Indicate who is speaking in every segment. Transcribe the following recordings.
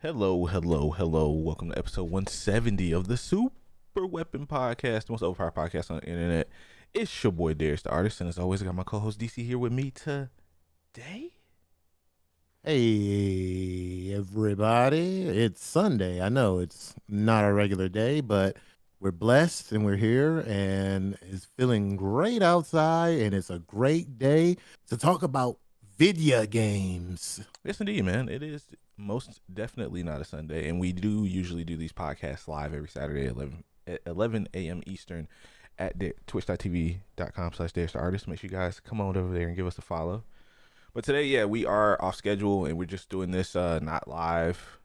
Speaker 1: Hello. Welcome to episode 170 of the Super Weapon Podcast, the most overpowered podcast on the internet. It's your boy Darius, the artist, and as always, I got my co-host DC here with me today.
Speaker 2: Hey, everybody. It's Sunday. I know it's not a regular day, but we're blessed and we're here and it's feeling great outside and it's a great day to talk about video games.
Speaker 1: Yes, indeed, man. It is most definitely not a Sunday, and we do usually do these podcasts live every Saturday at 11 a.m. Eastern at twitch.tv.com/Darius the artist. Make sure you guys come on over there and give us a follow. But today, yeah, we are off schedule and we're just doing this not live.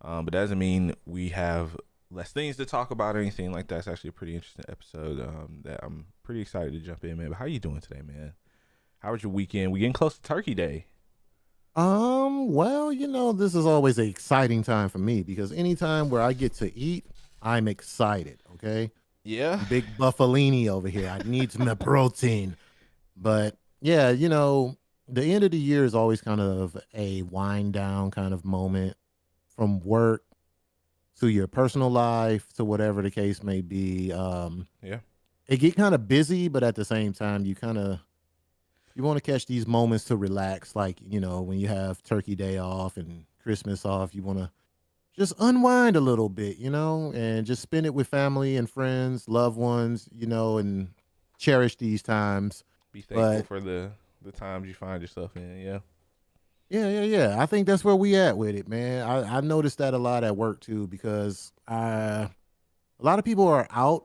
Speaker 1: But that doesn't mean we have less things to talk about or anything like that. It's actually a pretty interesting episode that I'm pretty excited to jump in, man. But how you doing today, man? How was your weekend? We getting close to Turkey Day.
Speaker 2: Well, this is always an exciting time for me because anytime where I get to eat, I'm excited, okay?
Speaker 1: Yeah.
Speaker 2: Big buffalini over here. I need some protein. But yeah, the end of the year is always kind of a wind down kind of moment from work to your personal life to whatever the case may be.
Speaker 1: Yeah.
Speaker 2: It get kind of busy, but at the same time, you want to catch these moments to relax. Like, when you have Turkey Day off and Christmas off, you want to just unwind a little bit, and just spend it with family and friends, loved ones, and cherish these times.
Speaker 1: Be thankful for the times you find yourself in. Yeah.
Speaker 2: Yeah. I think that's where we at with it, man. I noticed that a lot at work too, because a lot of people are out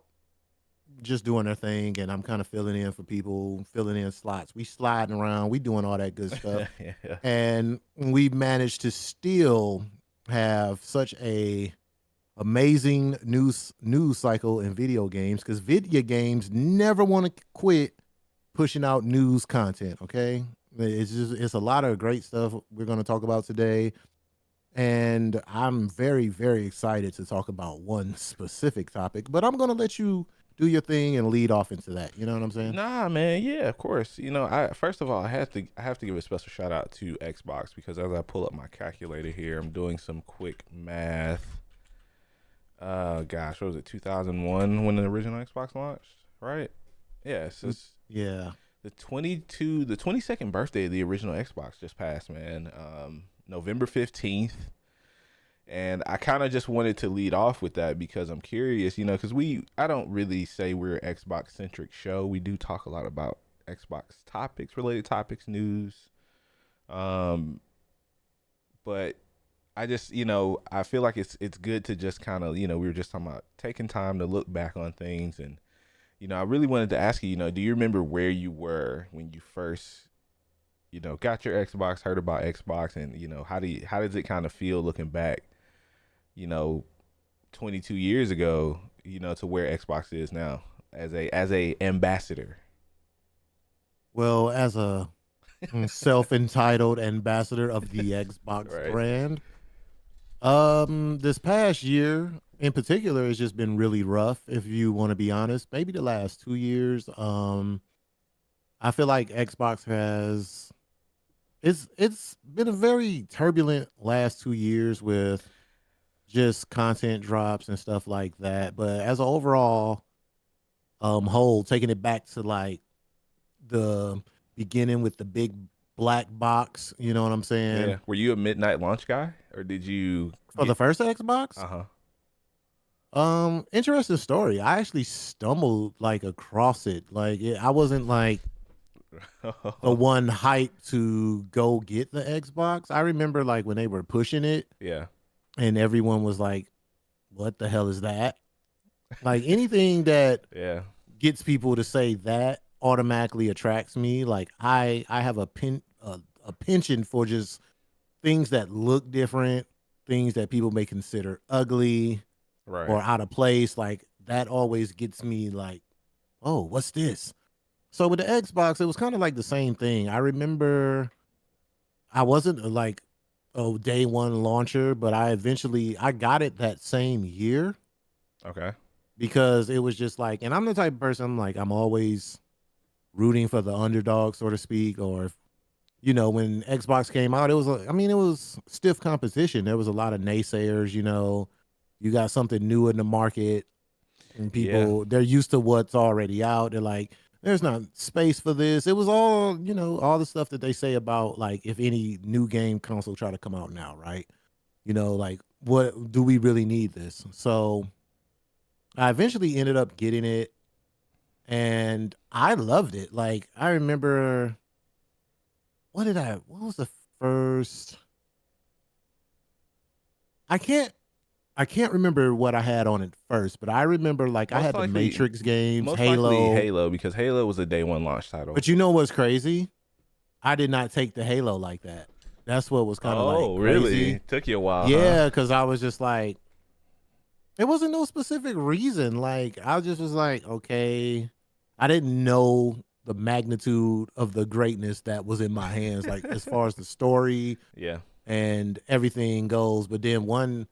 Speaker 2: just doing their thing, and I'm kind of filling in for people, filling in slots. We sliding around, we doing all that good stuff.
Speaker 1: Yeah.
Speaker 2: And we've managed to still have such a amazing news cycle in video games, because video games never want to quit pushing out news content. Okay, it's a lot of great stuff we're going to talk about today, and I'm very, very excited to talk about one specific topic, but I'm going to let you do your thing and lead off into that. You know what I'm saying?
Speaker 1: Nah, man. Yeah, of course. I first of all, I have to give a special shout out to Xbox, because as I pull up my calculator here, I'm doing some quick math. Gosh, what was it? 2001 when the original Xbox launched, right? Yes.
Speaker 2: Yeah.
Speaker 1: The 22nd birthday of the original Xbox just passed, man. November 15th. And I kind of just wanted to lead off with that because I'm curious, because I don't really say we're an Xbox centric show. We do talk a lot about Xbox related topics, news. But I just, I feel like it's good to just kind of, we were just talking about taking time to look back on things. And, I really wanted to ask you, do you remember where you were when you first, got your Xbox, heard about Xbox, and, how does it kind of feel looking back, 22 years ago, to where Xbox is now as a ambassador?
Speaker 2: Well, as a self-entitled ambassador of the Xbox
Speaker 1: Right.
Speaker 2: brand, this past year in particular has just been really rough, if you want to be honest. Maybe the last 2 years. I feel like Xbox it's been a very turbulent last 2 years with just content drops and stuff like that. But as an overall whole, taking it back to like the beginning with the big black box, you know what I'm saying?
Speaker 1: Yeah. Were you a midnight launch guy, or did you
Speaker 2: For the first Xbox? Interesting story. I actually stumbled like across it. I wasn't like the one hyped to go get the Xbox. I remember like when they were pushing it.
Speaker 1: Yeah.
Speaker 2: And everyone was like, what the hell is that? Like anything that
Speaker 1: Yeah.
Speaker 2: gets people to say that automatically attracts me. Like I have a penchant for just things that look different, things that people may consider ugly,
Speaker 1: Right.
Speaker 2: or out of place. Like that always gets me like, oh, what's this? So with the Xbox, it was kind of like the same thing. I remember I wasn't like a day one launcher, but I got it that same year.
Speaker 1: Okay.
Speaker 2: Because it was just like, and I'm the type of person, I'm always rooting for the underdog, so to speak, or when Xbox came out, it was, it was stiff competition. There was a lot of naysayers, you got something new in the market and
Speaker 1: Yeah.
Speaker 2: people, they're used to what's already out. They're like, there's not space for this. It was all, all the stuff that they say about like if any new game console try to come out now, right? Like what do we really need this? So I eventually ended up getting it and I loved it. Like I remember what was the first I can't I can't remember what I had on it first, but I remember like I
Speaker 1: Most
Speaker 2: had the
Speaker 1: likely,
Speaker 2: Matrix games,
Speaker 1: most likely
Speaker 2: Halo.
Speaker 1: Halo, because Halo was a day one launch title.
Speaker 2: But you know what's crazy? I did not take the Halo like that. That's what was kind of like
Speaker 1: Oh, really?
Speaker 2: crazy.
Speaker 1: Took you a while, huh?
Speaker 2: Yeah, because I was just like, it wasn't no specific reason. Like I just was like, okay, I didn't know the magnitude of the greatness that was in my hands, like as far as the story
Speaker 1: Yeah.
Speaker 2: and everything goes. But then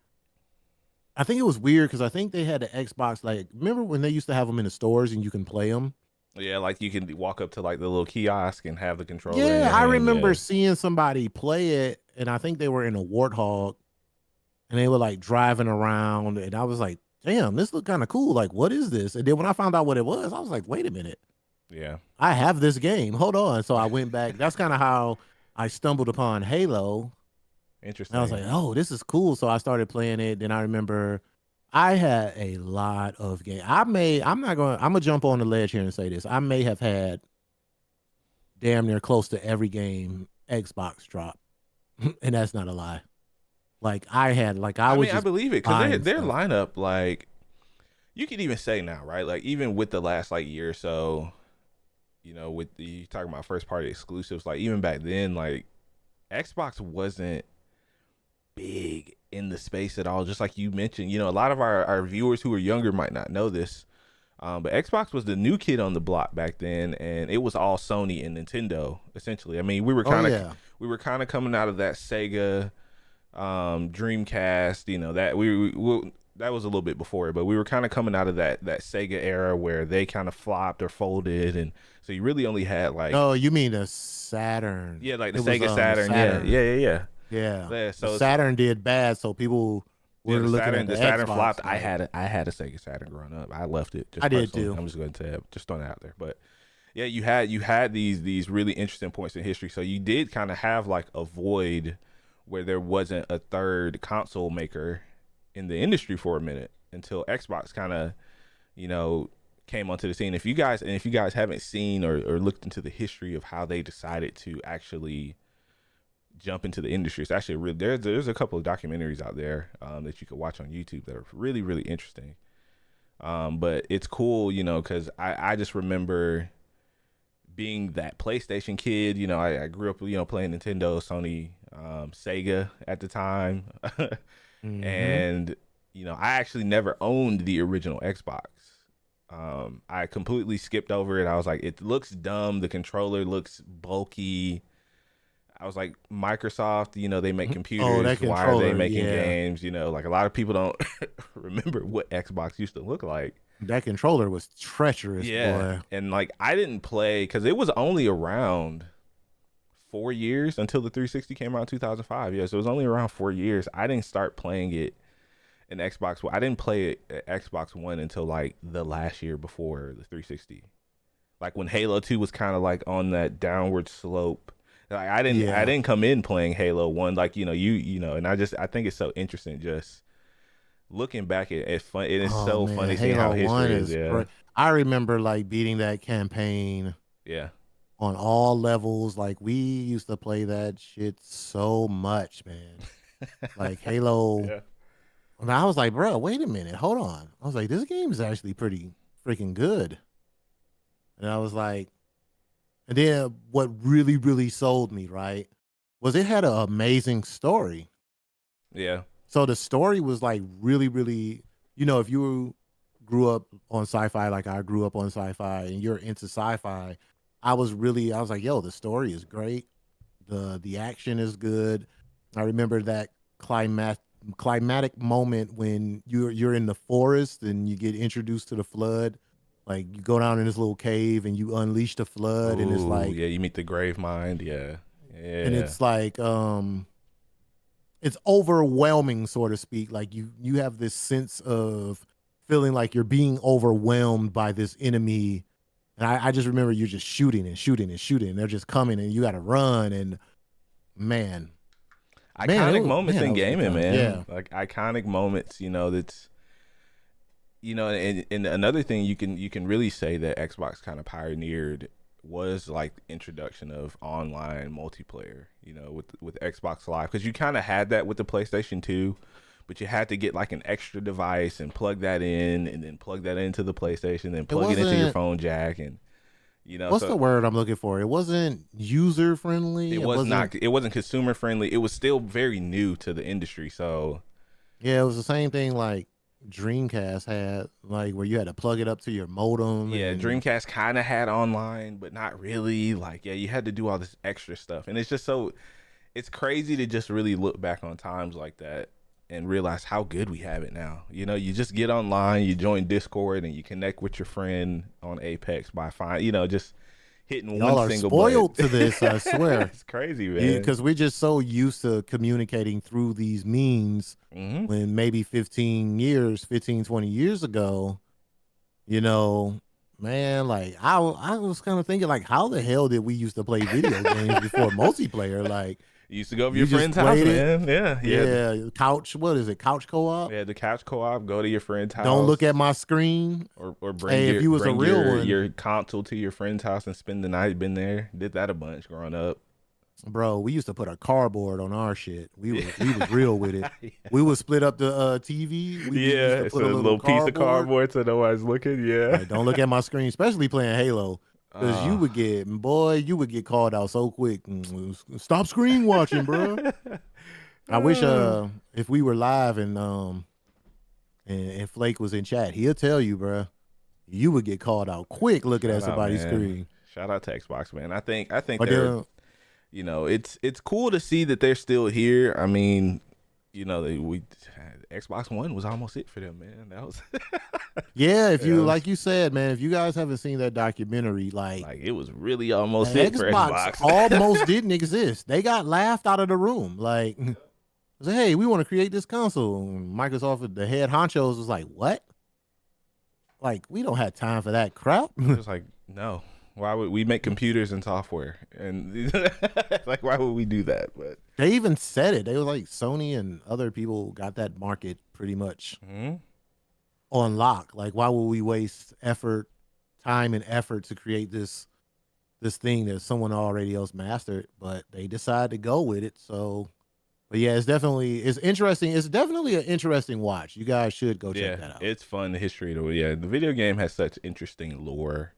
Speaker 2: I think it was weird because I think they had the Xbox. Like, remember when they used to have them in the stores and you can play them?
Speaker 1: Yeah, like you can walk up to like the little kiosk and have the controller in
Speaker 2: Yeah,
Speaker 1: your
Speaker 2: I
Speaker 1: hand.
Speaker 2: remember
Speaker 1: Yeah.
Speaker 2: seeing somebody play it, and I think they were in a Warthog, and they were like driving around, and I was like, "Damn, this looked kind of cool. Like, what is this?" And then when I found out what it was, I was like, "Wait a minute,
Speaker 1: Yeah.
Speaker 2: I have this game. Hold on." So I went back. That's kind of how I stumbled upon Halo, and I was
Speaker 1: Interesting.
Speaker 2: like, "Oh, this is cool." So I started playing it. Then I remember I had a lot of games. I'm gonna jump on the ledge here and say this. I may have had damn near close to every game Xbox dropped, and that's not a lie. Like I
Speaker 1: I
Speaker 2: was
Speaker 1: mean, I
Speaker 2: just
Speaker 1: believe it because
Speaker 2: buying
Speaker 1: their
Speaker 2: stuff.
Speaker 1: lineup, like you could even say now, right? Like even with the last like year or so, with the you talking about first party exclusives, like even back then, like Xbox wasn't big in the space at all. Just like you mentioned, a lot of our viewers who are younger might not know this. But Xbox was the new kid on the block back then, and it was all Sony and Nintendo essentially. I mean,
Speaker 2: Oh yeah,
Speaker 1: we were kind of coming out of that Sega, Dreamcast. That we that was a little bit before it, but we were kind of coming out of that Sega era where they kind of flopped or folded, and so you really only had like
Speaker 2: no, you mean the Saturn?
Speaker 1: yeah, like the
Speaker 2: It was
Speaker 1: Sega
Speaker 2: the
Speaker 1: Saturn. Yeah,
Speaker 2: Saturn.
Speaker 1: yeah, yeah, yeah.
Speaker 2: Yeah,
Speaker 1: Yeah,
Speaker 2: the
Speaker 1: so it's
Speaker 2: Saturn did bad, so people
Speaker 1: yeah,
Speaker 2: were looking at the
Speaker 1: The Saturn
Speaker 2: Xbox
Speaker 1: flopped.
Speaker 2: like
Speaker 1: I had a Sega Saturn growing up. I left it
Speaker 2: I
Speaker 1: just
Speaker 2: did
Speaker 1: personally.
Speaker 2: too.
Speaker 1: I'm just going to just throwing it out there, but yeah, you had these really interesting points in history. So you did kind of have like a void where there wasn't a third console maker in the industry for a minute until Xbox kind of you know came onto the scene. If you guys haven't seen or looked into the history of how they decided to actually jump into the industry, it's actually really there's a couple of documentaries out there that you could watch on YouTube that are really really interesting. But it's cool, because I just remember being that PlayStation kid. I grew up, playing Nintendo, Sony, Sega at the time,
Speaker 2: Hmm.
Speaker 1: and I actually never owned the original Xbox. I completely skipped over it. I was like, it looks dumb. The controller looks bulky. I was like, Microsoft, they make
Speaker 2: Oh, that
Speaker 1: computers. Why are they
Speaker 2: controller,
Speaker 1: making
Speaker 2: yeah,
Speaker 1: games? Like a lot of people don't remember what Xbox used to look like.
Speaker 2: that controller was treacherous,
Speaker 1: Yeah,
Speaker 2: boy.
Speaker 1: and like I didn't play because it was only around 4 years until the 360 came out in 2005. Yeah, so it was only around 4 years. I didn't start playing it in Xbox One. I didn't play it at Xbox One until like the last year before the 360. Like when Halo 2 was kind of like on that downward slope. Like I
Speaker 2: Yeah.
Speaker 1: didn't come in playing Halo 1 like and I think it's so interesting just looking back at fun. It is
Speaker 2: Oh
Speaker 1: so
Speaker 2: man,
Speaker 1: funny seeing how
Speaker 2: Halo One
Speaker 1: history is.
Speaker 2: is
Speaker 1: Yeah,
Speaker 2: great. I remember like beating that campaign
Speaker 1: yeah,
Speaker 2: on all levels. Like we used to play that shit so much, man. Like Halo.
Speaker 1: yeah.
Speaker 2: And I was like, bro, wait a minute, hold on. I was like, this game is actually pretty freaking good. And I was like, and then what really, really sold me, right, was it had an amazing story.
Speaker 1: Yeah.
Speaker 2: So the story was like really, really, if you grew up on sci-fi like I grew up on sci-fi and you're into sci-fi, I was like, yo, the story is great. The action is good. I remember that climatic moment when you're in the forest and you get introduced to the flood. Like you go down in this little cave and you unleash the flood and it's
Speaker 1: Oh,
Speaker 2: like
Speaker 1: yeah. You meet the Grave Mind. Yeah,
Speaker 2: and
Speaker 1: Yeah.
Speaker 2: it's like it's overwhelming, so to speak. Like you have this sense of feeling like you're being overwhelmed by this enemy. And I just remember you just shooting and shooting and shooting. And they're just coming and you got to run. And man,
Speaker 1: Iconic moments
Speaker 2: man,
Speaker 1: in
Speaker 2: that was a good
Speaker 1: gaming,
Speaker 2: time.
Speaker 1: man.
Speaker 2: Yeah.
Speaker 1: Like iconic moments, that's and another thing you can really say that Xbox kind of pioneered was like the introduction of online multiplayer, with Xbox Live, because you kind of had that with the PlayStation 2, but you had to get like an extra device and plug that in, and then plug that into the PlayStation, then plug it into your phone jack, and
Speaker 2: What's
Speaker 1: so
Speaker 2: the word I'm looking for? It wasn't user friendly.
Speaker 1: it was not, it wasn't consumer friendly. It was still very new to the industry, so
Speaker 2: Yeah, it was the same thing like Dreamcast had, like where you had to plug it up to your modem.
Speaker 1: yeah,
Speaker 2: And
Speaker 1: Dreamcast kind of had online, but not really. Like, yeah, you had to do all this extra stuff, and it's just it's crazy to just really look back on times like that and realize how good we have it now. You just get online, you join Discord, and you connect with your friend on Apex by just hitting
Speaker 2: y'all
Speaker 1: one
Speaker 2: are
Speaker 1: single
Speaker 2: spoiled
Speaker 1: button.
Speaker 2: to this, I swear.
Speaker 1: It's crazy, man.
Speaker 2: Because we're just so used to communicating through these means when maybe 20 years ago, man, like I was kind of thinking like, how the hell did we used to play video games before multiplayer? Like,
Speaker 1: You used to go over
Speaker 2: you
Speaker 1: your
Speaker 2: just
Speaker 1: friend's house,
Speaker 2: played it?
Speaker 1: man.
Speaker 2: Yeah. Couch, what is it? Couch co-op?
Speaker 1: Yeah, the couch co-op. Go to your friend's house.
Speaker 2: Don't look at my screen.
Speaker 1: Or bring
Speaker 2: Hey, if you was a real one,
Speaker 1: your console to your friend's house and spend the night. Been there, did that a bunch growing up.
Speaker 2: bro, we used to put a cardboard on our shit. We was real with it.
Speaker 1: Yeah.
Speaker 2: We would split up the TV. We used to
Speaker 1: It's
Speaker 2: put
Speaker 1: a little piece of cardboard so nobody's looking. Yeah.
Speaker 2: Like, don't look at my screen, especially playing Halo. Because you would get called out so quick. Stop screen watching, bro. I wish if we were live and Flake was in chat, he'll tell you, bro. You would get called out quick looking at somebody's screen.
Speaker 1: Shout out to Xbox, man. I think
Speaker 2: But
Speaker 1: they're, it's cool to see that they're still here. I mean, Xbox One was almost it for them, man. That was
Speaker 2: yeah. If you like you said, man, if you guys haven't seen that documentary, like
Speaker 1: it was really almost it for Xbox.
Speaker 2: Almost didn't exist. They got laughed out of the room. Like, say, hey, we want to create this console. And Microsoft, the head honchos, was like, what? Like, we don't have time for that crap.
Speaker 1: It was like, no. Why would we make computers and software? And like, why would we do that? But
Speaker 2: they even said it. They were like, Sony and other people got that market pretty much on lock. Like, why would we waste time and effort to create this thing that someone already else mastered? But they decided to go with it. So, but yeah, it's interesting. It's definitely an interesting watch. You guys should go check that out.
Speaker 1: It's fun. The history of the video game has such interesting lore.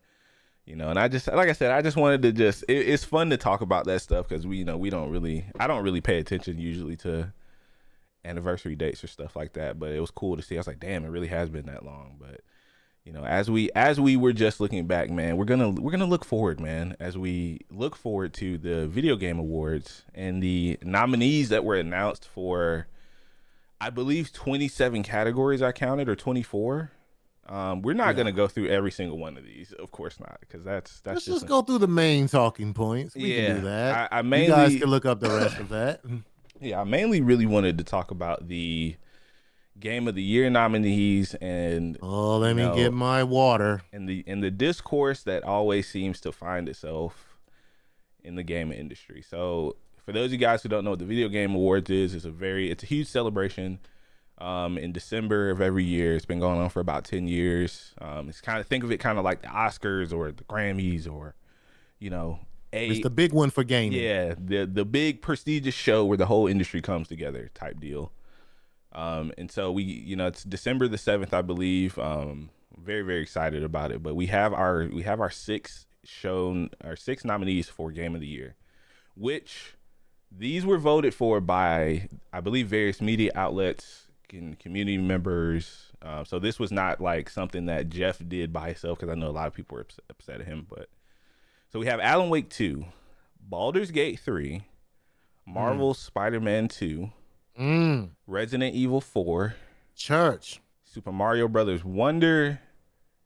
Speaker 1: And I just, like I said, I just wanted to it's fun to talk about that stuff because I don't really pay attention usually to anniversary dates or stuff like that, but it was cool to see. I was like, damn, it really has been that long. But as we were just looking back, man, we're gonna look forward, man, as we look forward to the Video Game Awards and the nominees that were announced for, I believe, 27 categories I counted, or 24. We're not going to go through every single one of these, of course not, because that's
Speaker 2: Let's just go through the main talking points. We can do that.
Speaker 1: I mainly,
Speaker 2: you guys can look up the rest of that.
Speaker 1: Yeah, I mainly really wanted to talk about the Game of the Year nominees and
Speaker 2: let me get my water.
Speaker 1: And the discourse that always seems to find itself in the gaming industry. So for those of you guys who don't know what the Video Game Awards is, it's a huge celebration. In December of every year. It's been going on for about 10 years. It's think of it kind of like the Oscars or the Grammys, or
Speaker 2: it's the big one for gaming.
Speaker 1: Yeah, the big prestigious show where the whole industry comes together type deal. And so we, it's December the 7th, I believe. Very, very excited about it. But we have our six nominees for Game of the Year, which these were voted for by, I believe, various media outlets and community members. So this was not like something that Jeff did by himself, because I know a lot of people were upset at him. But so we have Alan Wake 2, Baldur's Gate 3, Marvel's Spider-Man 2, Resident Evil 4, Super Mario Brothers Wonder,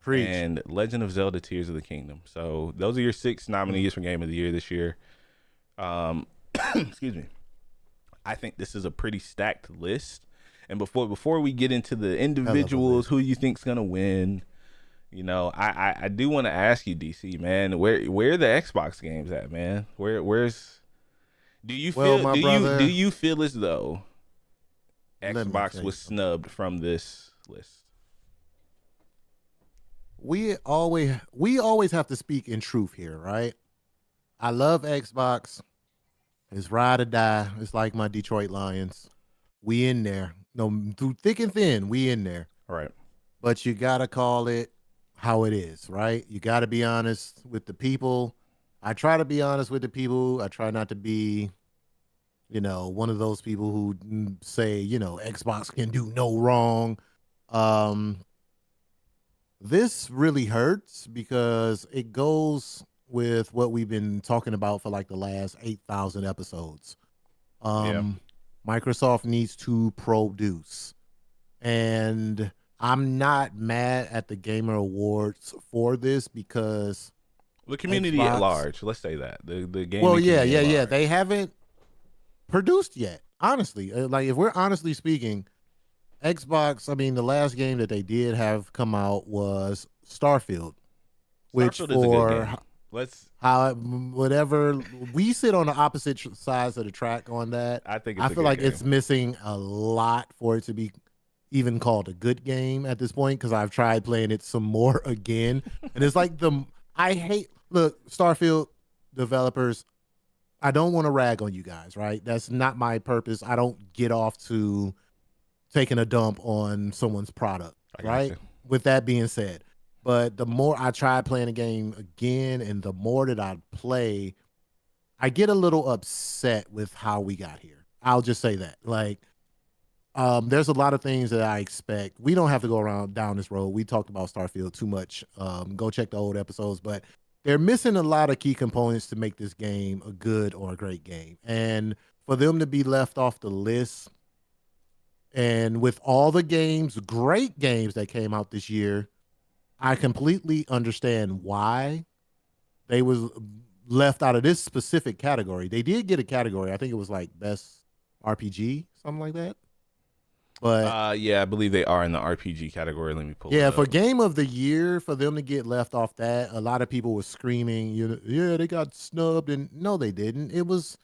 Speaker 1: and Legend of Zelda Tears of the Kingdom. So those are your six nominees for Game of the Year this year. excuse me, I think this is a pretty stacked list. And before we get into the individuals, who you think's gonna win, you know, I do want to ask you, DC man, where are the Xbox games at, man? Where's do you feel do you feel as though Xbox was snubbed from this list?
Speaker 2: We always have to speak in truth here, right? I love Xbox. It's ride or die. It's like my Detroit Lions. We in there. No, through thick and thin, we in there.
Speaker 1: Right.
Speaker 2: But you gotta call it how it is, right? You gotta be honest with the people. I try to be honest with the people. I try not to be, one of those people who say, Xbox can do no wrong. This really hurts because it goes with what we've been talking about for like the last 8,000 episodes. Microsoft needs to produce. And I'm not mad at the Gamer Awards for this because
Speaker 1: the community at large, let's say that. The gaming
Speaker 2: Well, yeah. They haven't produced yet. Honestly, like if we're honestly speaking, Xbox, I mean, the last game that they did have come out was Starfield, which
Speaker 1: Starfield is a good game.
Speaker 2: Whatever, we sit on the opposite sides of the track on that.
Speaker 1: I
Speaker 2: feel like it's missing a lot for it to be even called a good game at this point, because I've tried playing it some more again, and it's like look, Starfield developers, I don't want to rag on you guys, right? That's not my purpose. I don't get off to taking a dump on someone's product, right? With that being said, but the more I try playing a game again and the more that I play, I get a little upset with how we got here. I'll just say that. Like, there's a lot of things that I expect. We don't have to go down this road. We talked about Starfield too much. Go check the old episodes, but they're missing a lot of key components to make this game a good or a great game. And for them to be left off the list, and with all the great games that came out this year, I completely understand why they was left out of this specific category. They did get a category. I think it was like best RPG, something like that. But
Speaker 1: I believe they are in the RPG category. Let me pull it up.
Speaker 2: For game of the year, for them to get left off that, a lot of people were screaming, they got snubbed, and no, they didn't. It was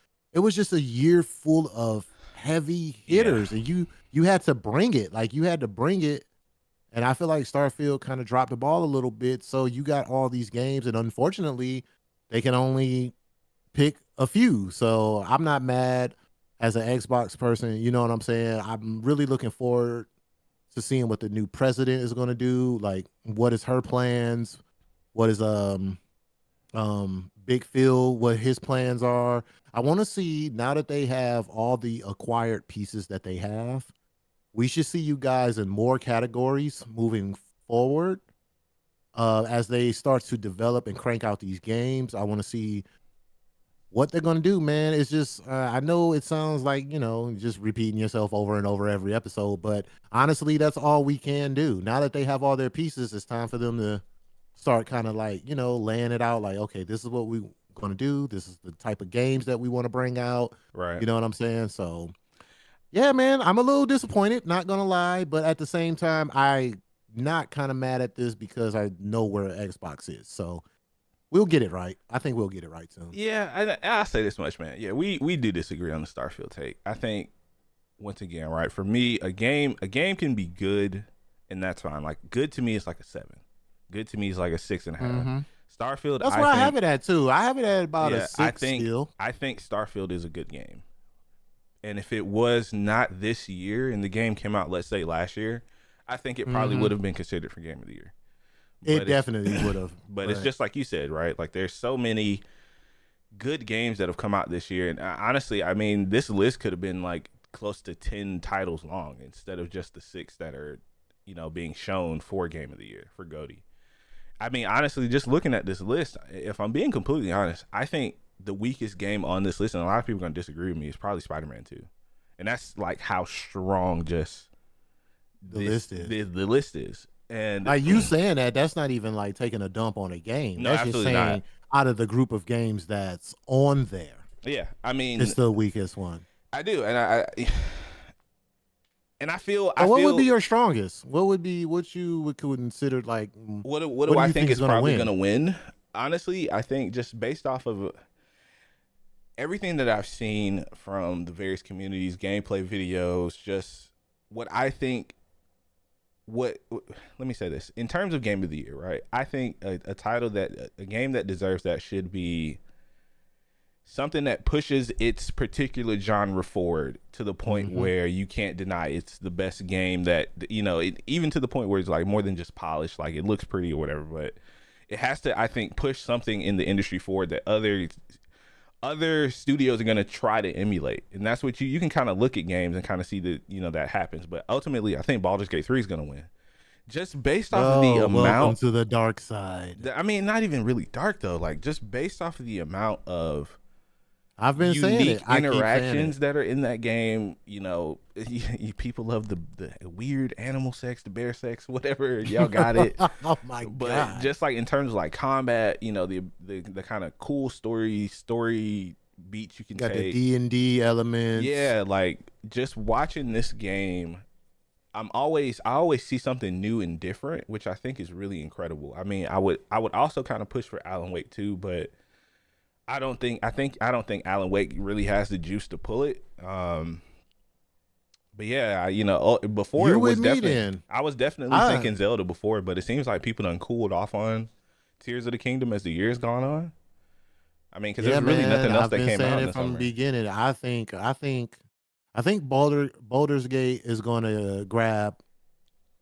Speaker 2: just a year full of heavy hitters, and you had to bring it. Like, you had to bring it. And I feel like Starfield kind of dropped the ball a little bit. So you got all these games, and unfortunately, they can only pick a few. So I'm not mad as an Xbox person. You know what I'm saying? I'm really looking forward to seeing what the new president is going to do. Like, what is her plans? What is Big Phil, what his plans are. I want to see, now that they have all the acquired pieces that they have, we should see you guys in more categories moving forward. As they start to develop and crank out these games, I want to see what they're going to do, man. It's just, I know it sounds like, just repeating yourself over and over every episode, but honestly, that's all we can do. Now that they have all their pieces, it's time for them to start kind of like, laying it out like, okay, this is what we're going to do. This is the type of games that we want to bring out.
Speaker 1: Right.
Speaker 2: You know what I'm saying? So, yeah, man, I'm a little disappointed, not going to lie. But at the same time, I'm not kind of mad at this because I know where Xbox is. So we'll get it right. I think we'll get it right soon.
Speaker 1: Yeah, I'll say this much, man. Yeah, we do disagree on the Starfield take. I think, once again, right, for me, a game can be good, and that's fine. Like, good to me is like a 7. Good to me is like a 6.5. Mm-hmm. Starfield,
Speaker 2: that's where I have it at too. I have it at about a 6 still.
Speaker 1: I think Starfield is a good game. And if it was not this year and the game came out, let's say last year, I think it probably would have been considered for Game of the Year.
Speaker 2: It definitely would have.
Speaker 1: But it's just like you said, right? Like, there's so many good games that have come out this year. And honestly, I mean, this list could have been like close to 10 titles long instead of just the 6 that are, being shown for Game of the Year, for GOTY. I mean, honestly, just looking at this list, if I'm being completely honest, I think the weakest game on this list, and a lot of people are going to disagree with me, is probably Spider-Man 2. And that's like how strong just
Speaker 2: the list is.
Speaker 1: And
Speaker 2: like, you saying that's not even like taking a dump on a game.
Speaker 1: No,
Speaker 2: that's just saying
Speaker 1: not.
Speaker 2: Out of the group of games that's on there.
Speaker 1: Yeah, I
Speaker 2: It's
Speaker 1: mean,
Speaker 2: the weakest one.
Speaker 1: I do, and I feel
Speaker 2: So what would be your strongest? What would be what you would consider like?
Speaker 1: what
Speaker 2: What
Speaker 1: do
Speaker 2: do
Speaker 1: I
Speaker 2: you
Speaker 1: think
Speaker 2: think is
Speaker 1: is
Speaker 2: going to
Speaker 1: probably
Speaker 2: win?
Speaker 1: going to win? Honestly, I think just based off of everything that I've seen from the various communities, gameplay videos, just what I think. Let me say this in terms of game of the year, right? I think a title that a game that deserves that should be something that pushes its particular genre forward to the point
Speaker 2: Hmm.
Speaker 1: where you can't deny it's the best game that even to the point where it's like more than just polished, like it looks pretty or whatever, but it has to, I think, push something in the industry forward that other studios are going to try to emulate. And that's what you can kind of look at games and kind of see that that happens. But ultimately I think Baldur's Gate 3 is going to win just based off of the
Speaker 2: Oh, welcome
Speaker 1: amount.
Speaker 2: to the dark side.
Speaker 1: I mean, not even really dark though, like just based off of the amount of
Speaker 2: I've been saying it.
Speaker 1: unique
Speaker 2: I keep saying it.
Speaker 1: interactions that are in that game. People love the weird animal sex, the bear sex, whatever. Y'all got it.
Speaker 2: Oh my
Speaker 1: But
Speaker 2: god.
Speaker 1: just like in terms of like combat, the kind of cool story beats you can
Speaker 2: Got the
Speaker 1: take.
Speaker 2: D&D elements.
Speaker 1: Yeah, like just watching this game, I always see something new and different, which I think is really incredible. I mean, I would also kind of push for Alan Wake too, but I don't think Alan Wake really has the juice to pull it. But yeah, before
Speaker 2: You
Speaker 1: it was
Speaker 2: with me
Speaker 1: definitely
Speaker 2: then.
Speaker 1: I was definitely
Speaker 2: I
Speaker 1: thinking Zelda before, but it seems like people done cooled off on Tears of the Kingdom as the years gone on. I mean, because
Speaker 2: Yeah,
Speaker 1: there's really
Speaker 2: man.
Speaker 1: nothing else
Speaker 2: I've
Speaker 1: that
Speaker 2: been
Speaker 1: came
Speaker 2: saying
Speaker 1: out in
Speaker 2: it
Speaker 1: the
Speaker 2: from the
Speaker 1: summer.
Speaker 2: beginning. I think Baldur's Gate is going to grab.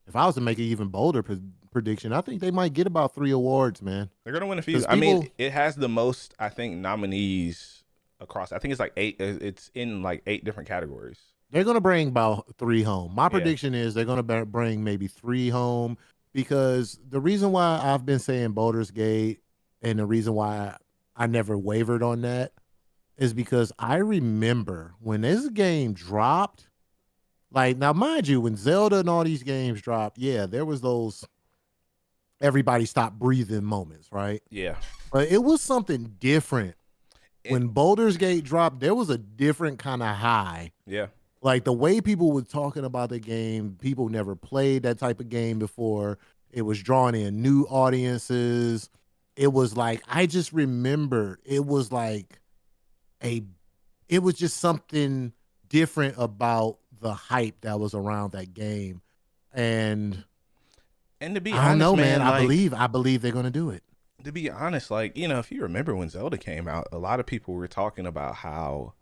Speaker 2: If I was to make an even bolder prediction, I think they might get about 3 awards, man.
Speaker 1: They're gonna win a few.
Speaker 2: Because
Speaker 1: I mean,
Speaker 2: people
Speaker 1: it has the most, I think, nominees across. I think it's like 8. It's in like 8 different categories.
Speaker 2: they're going to bring about 3 home. My
Speaker 1: Yeah,
Speaker 2: prediction is they're going to bring maybe 3 home because the reason why I've been saying Baldur's Gate and the reason why I never wavered on that is because I remember when this game dropped. Like now, mind you, when Zelda and all these games dropped, yeah, there was those everybody stopped breathing moments, right?
Speaker 1: yeah,
Speaker 2: But it was something different.
Speaker 1: it,
Speaker 2: When Baldur's Gate dropped, there was a different kind of high.
Speaker 1: yeah.
Speaker 2: Like the way people were talking about the game, people never played that type of game before. It was drawing in new audiences. It was like I just remember it was like a it was just something different about the hype that was around that game. And
Speaker 1: And to be
Speaker 2: I don't
Speaker 1: honest,
Speaker 2: know, man.
Speaker 1: man, like
Speaker 2: I believe they're gonna do it.
Speaker 1: to be honest, like if you remember when Zelda came out, a lot of people were talking about how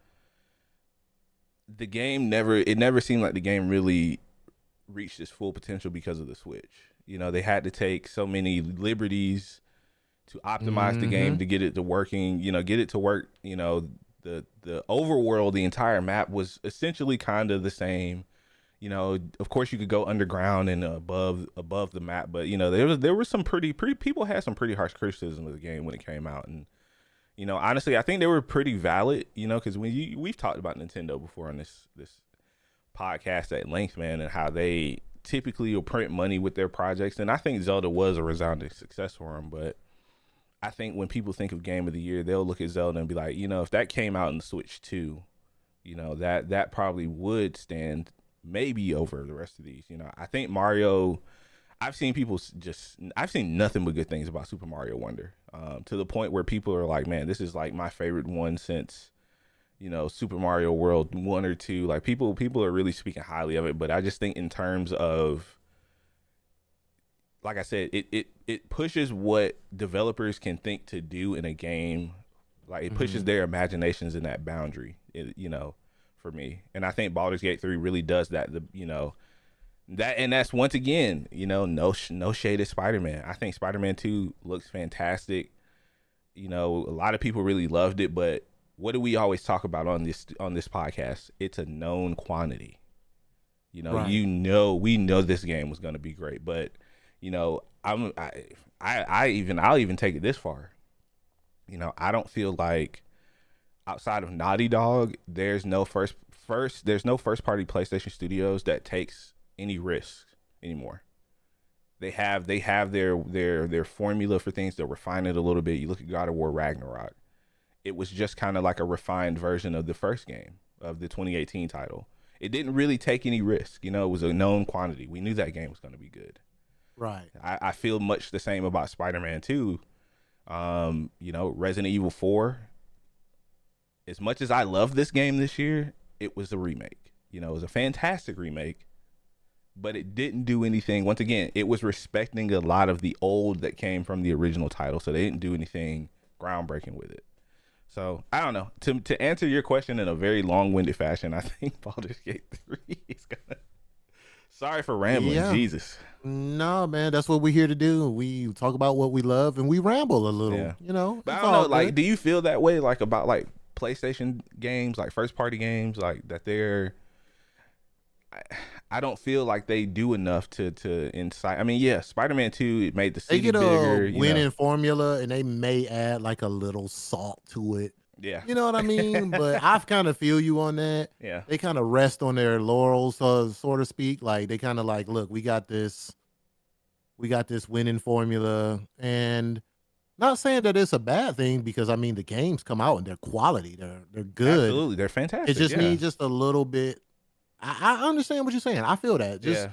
Speaker 1: the game never seemed like the game really reached its full potential because of the Switch. They had to take so many liberties to optimize the
Speaker 2: Hmm.
Speaker 1: game to get it to working, get it to work. The overworld, the entire map was essentially kind of the same. Of course you could go underground and above the map, but there was some pretty people had some pretty harsh criticism of the game when it came out, and honestly, I think they were pretty valid. Because we've talked about Nintendo before on this podcast at length, man, and how they typically will print money with their projects, and I think Zelda was a resounding success for them. But I think when people think of Game of the Year, they'll look at Zelda and be like, if that came out in the Switch too, that probably would stand maybe over the rest of these. I think Mario. I've seen nothing but good things about Super Mario Wonder, to the point where people are like, man, this is like my favorite one since Super Mario World 1 or 2. Like people are really speaking highly of it, but I just think in terms of, like I said, it pushes what developers can think to do in a game. Like it pushes
Speaker 2: Hmm.
Speaker 1: their imaginations in that boundary, for me. And I think Baldur's Gate 3 really does that. And that's once again, no shade at Spider-Man. I think Spider-Man 2 looks fantastic. A lot of people really loved it, but what do we always talk about on this podcast? It's a known quantity.
Speaker 2: Right.
Speaker 1: We know this game was going to be great, but I'll even take it this far. I don't feel like outside of Naughty Dog, there's no first party PlayStation studios that takes any risks anymore. They have their formula for things. They'll refine it a little bit. You look at God of War Ragnarok. it was just kind of like a refined version of the first game of the 2018 title. It didn't really take any risk. You know, it was a known quantity. We knew that game was going to be good.
Speaker 2: Right.
Speaker 1: I feel much the same about Spider-Man 2. You know, Resident Evil 4. As much as I love this game this year, it was a remake. You know, it was a fantastic remake, but it didn't do anything. Once again, it was respecting a lot of the old that came from the original title, so they didn't do anything groundbreaking with it. So I don't know. To answer your question in a very long-winded fashion, I think Baldur's Gate 3 is gonna. Sorry for rambling.
Speaker 2: Yeah.
Speaker 1: Jesus.
Speaker 2: No, man, that's what we're here to do. We talk about what we love and we ramble a little.
Speaker 1: Yeah.
Speaker 2: You know,
Speaker 1: But
Speaker 2: it's
Speaker 1: I don't
Speaker 2: all
Speaker 1: know. Like,
Speaker 2: good.
Speaker 1: do you feel that way? Like about like PlayStation games, like first-party games, like that they're. I don't feel like they do enough to incite. I mean, yeah, Spider-Man 2 it made the
Speaker 2: They
Speaker 1: city
Speaker 2: get
Speaker 1: bigger.
Speaker 2: a winning formula and they may add like a little salt to it.
Speaker 1: Yeah.
Speaker 2: You know what I mean? But I kind of feel you on that.
Speaker 1: Yeah.
Speaker 2: They kind of rest on their laurels, so to speak. Like they kind of like, look, we got this winning formula, and not saying that it's a bad thing because I mean the games come out and they're quality, they're good.
Speaker 1: Absolutely, they're fantastic.
Speaker 2: It just
Speaker 1: yeah.
Speaker 2: needs just a little bit. I understand what you're saying. I feel that. Just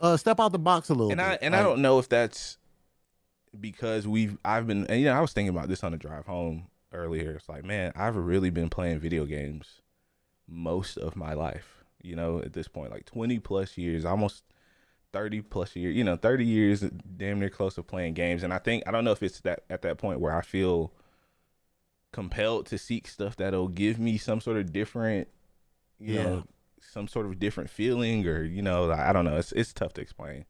Speaker 1: yeah.
Speaker 2: step out the box a little bit.
Speaker 1: I don't know if that's because I've been, and I was thinking about this on the drive home earlier. It's like, man, I've really been playing video games most of my life. You know, at this point, like 20 plus years, almost 30 plus years. You know, 30 years, damn near close to playing games. And I don't know if it's that at that point where I feel compelled to seek stuff that'll give me some sort of different, you know, some sort of different feeling, or I don't know. It's tough to explain.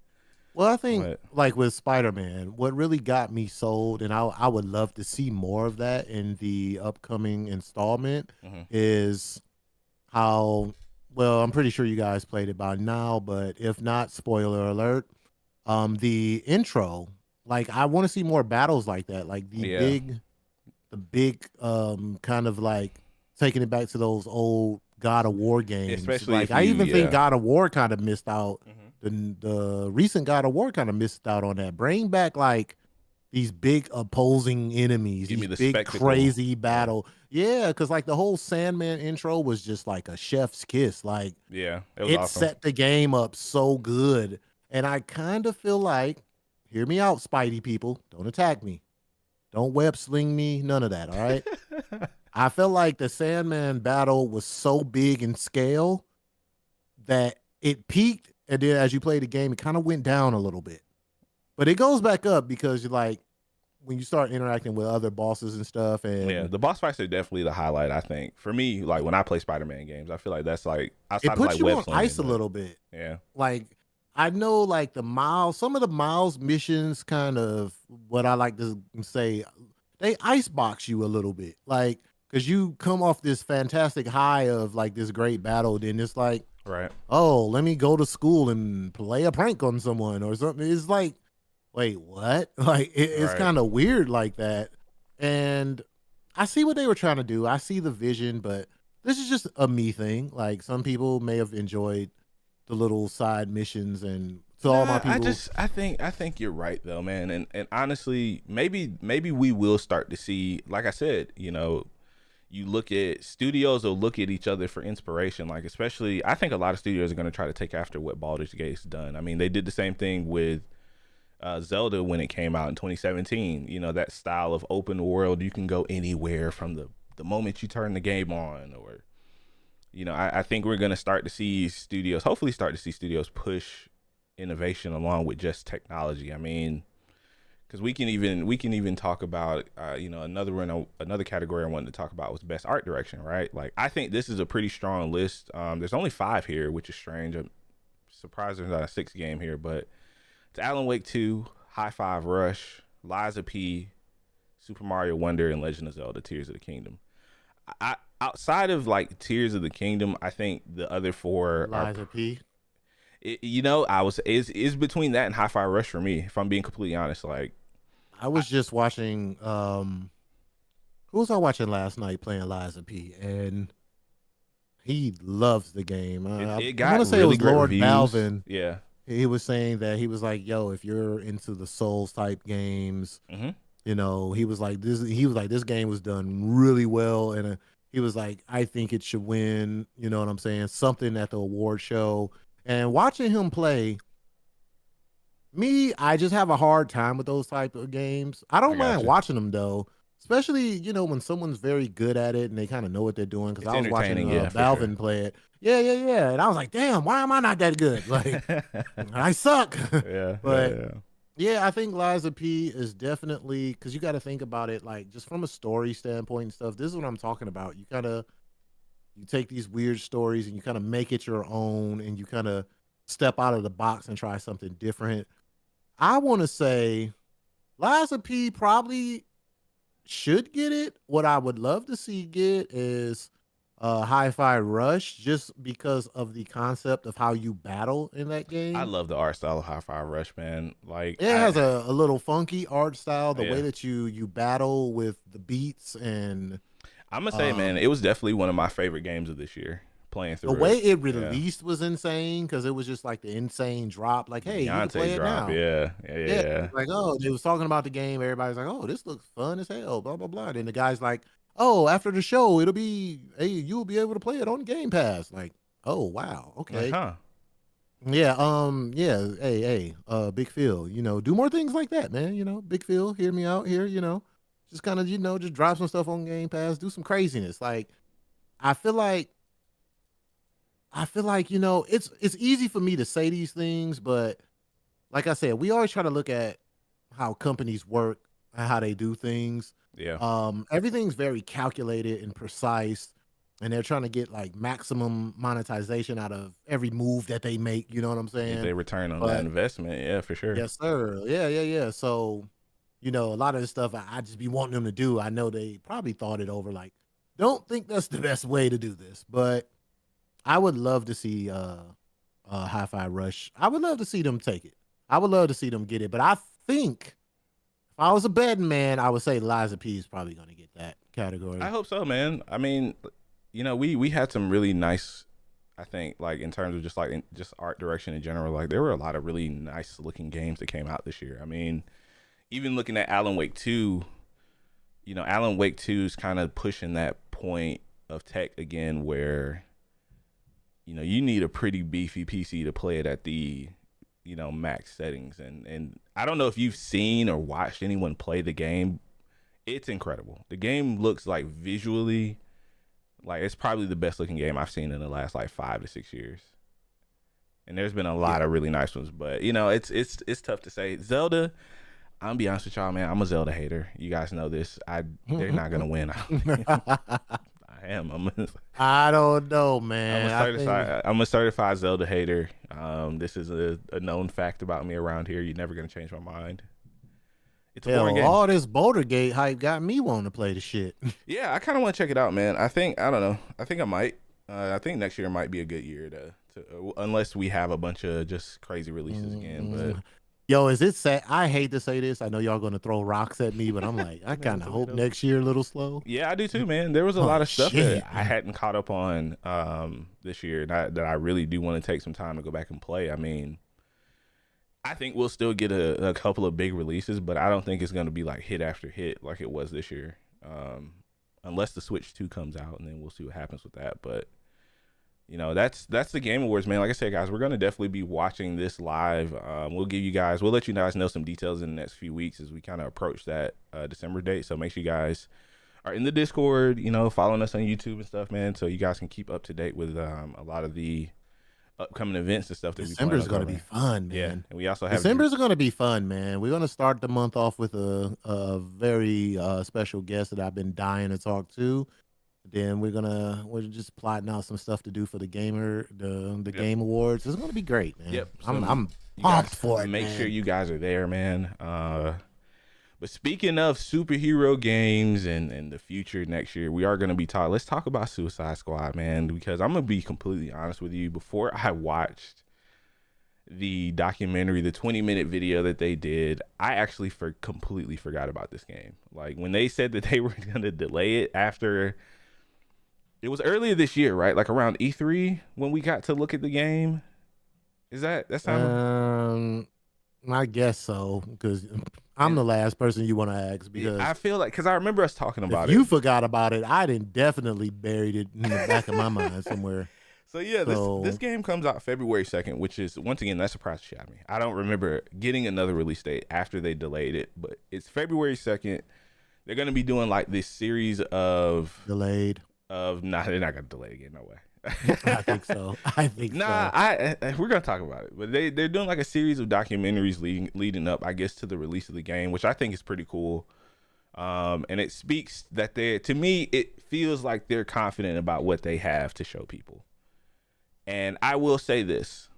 Speaker 2: Well, I think like with Spider-Man, what really got me sold, and I would love to see more of that in the upcoming installment, is how well, I'm pretty sure you guys played it by now, but if not, spoiler alert. The intro, like I want to see more battles like that, like the big kind of like taking it back to those old God of War games.
Speaker 1: Especially
Speaker 2: like I even think God of War kind of missed out. The recent God of War kind of missed out on that. Bring back like these big opposing enemies,
Speaker 1: Give me
Speaker 2: these
Speaker 1: the
Speaker 2: big
Speaker 1: spectacle.
Speaker 2: crazy battle. Yeah, because like the whole Sandman intro was just like a chef's kiss. Like
Speaker 1: it was awesome.
Speaker 2: Set the game up so good. And I kind of feel like, hear me out, Spidey people. Don't attack me. Don't web sling me. None of that. All right. I felt like the Sandman battle was so big in scale that it peaked, and then as you play the game, it kind of went down a little bit. But it goes back up because you're like, when you start interacting with other bosses and stuff, and
Speaker 1: the boss fights are definitely the highlight. I think for me, like when I play Spider-Man games, I feel like that's like outside
Speaker 2: it puts
Speaker 1: of like
Speaker 2: you
Speaker 1: web
Speaker 2: on
Speaker 1: slinging,
Speaker 2: ice a little bit.
Speaker 1: Yeah,
Speaker 2: like I know, like some of the Miles missions, kind of what I like to say, they icebox you a little bit, like. Because you come off this fantastic high of like this great battle, then it's like, oh, let me go to school and play a prank on someone or something. It's like, wait, what? Like it's kind of weird like that. And I see what they were trying to do. I see the vision, but this is just a me thing. Like some people may have enjoyed the little side missions, and all my people.
Speaker 1: I think you're right though, man. And honestly, maybe we will start to see, like I said, you look at studios will look at each other for inspiration. Like, especially, I think a lot of studios are going to try to take after what Baldur's Gate's done. I mean, they did the same thing with Zelda when it came out in 2017. That style of open world, you can go anywhere from the moment you turn the game on, or, I think we're going to start to see studios, hopefully start to see studios push innovation along with just technology. I mean, because we can even talk about another category I wanted to talk about was best art direction, right? Like I think this is a pretty strong list. There's only 5 here, which is strange. I'm surprised there's not a 6th game here, but it's Alan Wake 2, High Five Rush, Liza P, Super Mario Wonder, and Legend of Zelda: Tears of the Kingdom. I outside of like Tears of the Kingdom, I think the other 4
Speaker 2: Liza P.
Speaker 1: Is between that and High Five Rush for me, if I'm being completely honest. Like
Speaker 2: I was just watching who was I watching last night playing Liza P, and he loves the game.
Speaker 1: It
Speaker 2: I
Speaker 1: got
Speaker 2: want to say
Speaker 1: really
Speaker 2: it was
Speaker 1: great
Speaker 2: Lord
Speaker 1: reviews.
Speaker 2: Balvin.
Speaker 1: Yeah.
Speaker 2: He was saying that he was like, yo, if you're into the Souls type games, He was like this game was done really well, and he was like, I think it should win. You know what I'm saying? Something at the award show. And watching him play, I just have a hard time with those type of games. I
Speaker 1: I
Speaker 2: don't
Speaker 1: got
Speaker 2: mind
Speaker 1: you.
Speaker 2: watching them though, especially when someone's very good at it and they kind of know what they're doing. Because
Speaker 1: It's
Speaker 2: I was watching
Speaker 1: entertaining, yeah, for sure.
Speaker 2: Balvin play it. Yeah, yeah, yeah, and I was like, damn, why am I not that good? Like, I suck.
Speaker 1: Yeah, yeah,
Speaker 2: But
Speaker 1: yeah.
Speaker 2: yeah, I think Liza P is definitely, because you got to think about it like just from a story standpoint and stuff. This is what I'm talking about. You take these weird stories and you kind of make it your own, and you kind of step out of the box and try something different. I want to say Liza P probably should get it. What I would love to see get is Hi-Fi Rush, just because of the concept of how you battle in that
Speaker 1: I
Speaker 2: game.
Speaker 1: love the art style of Hi-Fi Rush, man. Like
Speaker 2: It has a little funky art style, the way
Speaker 1: yeah.
Speaker 2: that you battle with the beats, and
Speaker 1: I'm gonna say, man,
Speaker 2: um
Speaker 1: it was definitely one of my favorite games of this year. Playing
Speaker 2: the
Speaker 1: through
Speaker 2: way
Speaker 1: it,
Speaker 2: it
Speaker 1: yeah.
Speaker 2: released was insane, because it was just like the insane drop, like,
Speaker 1: The
Speaker 2: hey, you can
Speaker 1: Beyonce
Speaker 2: play it
Speaker 1: drop,
Speaker 2: now.
Speaker 1: yeah, yeah, yeah,
Speaker 2: Yeah,
Speaker 1: yeah.
Speaker 2: like, oh, they was talking about the game. Everybody's like, oh, this looks fun as hell, blah blah blah. Then the guy's like, oh, after the show, it'll be, hey, you'll be able to play it on Game Pass. Like, oh wow,
Speaker 1: Like,
Speaker 2: okay,
Speaker 1: huh?
Speaker 2: yeah, yeah, hey, Big Phil, do more things like that, man. Big Phil, hear me out here. Just kind of, just drop some stuff on Game Pass, do some craziness. Like, I feel like, it's easy for me to say these things, but like I said, we always try to look at how companies work and how they do things.
Speaker 1: Yeah.
Speaker 2: Everything's very calculated and precise, and they're trying to get like maximum monetization out of every move that they make. You know what I'm
Speaker 1: Get
Speaker 2: saying?
Speaker 1: their return on that
Speaker 2: But
Speaker 1: investment, yeah, for sure.
Speaker 2: yes, sir. Yeah, yeah, yeah. So, a lot of the stuff I just be wanting them to do, I know they probably thought it over. Like, don't think that's the best way to do this, but I would love to see Hi-Fi Rush. I would love to see them take it. I would love to see them get it. But I think if I was a betting man, I would say Liza P is probably going to get that
Speaker 1: I
Speaker 2: category.
Speaker 1: hope so, man. I mean, we had some really nice. I think, like in terms of just like just art direction in general, like there were a lot of really nice looking games that came out this year. I mean, even looking at Alan Wake 2, Alan Wake 2 is kind of pushing that point of tech again where you need a pretty beefy PC to play it at the max settings, and I don't know if you've seen or watched anyone play the game. It's incredible. The game looks like visually like it's probably the best looking game I've seen in the last like 5 to 6 years. And there's been a
Speaker 2: Yeah.
Speaker 1: lot of really nice ones, but it's tough to say. Zelda, I'm gonna be honest with y'all, man. I'm a Zelda hater. You guys know this. They're not gonna win. I don't think. I am.
Speaker 2: I don't know,
Speaker 1: I'm a
Speaker 2: man. I think
Speaker 1: certified Zelda hater. This is a known fact about me around here. You're never gonna change my mind. It's a boring
Speaker 2: hell,
Speaker 1: game.
Speaker 2: all this Boulder Gate hype got me wanting to play the shit.
Speaker 1: Yeah, I kind of want to check it out, man. I don't know. I think I might. I think next year might be a good year to unless we have a bunch of just crazy releases again. But
Speaker 2: Yo, is it sad? I hate to say this. I know y'all gonna throw rocks at me, but I'm like, I
Speaker 1: man,
Speaker 2: kind
Speaker 1: it's
Speaker 2: of
Speaker 1: okay
Speaker 2: hope
Speaker 1: though.
Speaker 2: next year a little slow.
Speaker 1: Yeah, I do too, man. There was a
Speaker 2: Oh
Speaker 1: lot of stuff
Speaker 2: shit.
Speaker 1: that I hadn't caught up on this year that I really do want to take some time to go back and play. I mean, I think we'll still get a couple of big releases, but I don't think it's going to be like hit after hit like it was this year. Unless the Switch 2 comes out, and then we'll see what happens with that. But that's the Game Awards, man. Like I said, guys, we're gonna definitely be watching this live. We'll let you guys know some details in the next few weeks as we kind of approach that December date. So make sure you guys are in the Discord, following us on YouTube and stuff, man, so you guys can keep up to date with a lot of the upcoming events and stuff that we plan
Speaker 2: December's
Speaker 1: on
Speaker 2: gonna be
Speaker 1: covering.
Speaker 2: fun,
Speaker 1: Yeah,
Speaker 2: man.
Speaker 1: and we also have
Speaker 2: December's gonna be fun, man. We're gonna start the month off with a very special guest that I've been dying to talk to. Then we're just plotting out some stuff to do for the
Speaker 1: Yep.
Speaker 2: Game Awards. It's gonna be great, man.
Speaker 1: Yep.
Speaker 2: I'm
Speaker 1: You
Speaker 2: pumped
Speaker 1: guys
Speaker 2: for it,
Speaker 1: make sure
Speaker 2: man.
Speaker 1: you guys are there, man. But speaking of superhero games and the future next year, we are going to be talking. Let's talk about Suicide Squad, man, because I'm going to be completely honest with you. Before I watched the documentary, the 20-minute video that they did, I actually completely forgot about this game. Like when they said that they were going to delay it after, it was earlier this year, right? Like around E3 when we got to look at the game. Is that sound?
Speaker 2: I guess so, because I'm
Speaker 1: And
Speaker 2: the last person you want to ask because
Speaker 1: I feel like, because I remember us talking about
Speaker 2: if
Speaker 1: it.
Speaker 2: you forgot about it, I didn't definitely buried it in the back of my mind somewhere.
Speaker 1: So yeah, this
Speaker 2: So
Speaker 1: game comes out February 2nd, which is, once again, that surprise shot me. I don't remember getting another release date after they delayed it, but it's February 2nd. They're gonna be doing like this series of
Speaker 2: delayed.
Speaker 1: nah, they're not gonna delay again, no way.
Speaker 2: I think so. I think
Speaker 1: Nah,
Speaker 2: so.
Speaker 1: we're gonna talk about it, but they're doing like a series of documentaries leading up, I guess, to the release of the game, which I think is pretty cool. And it speaks that to me, it feels like they're confident about what they have to show people. And I will say this,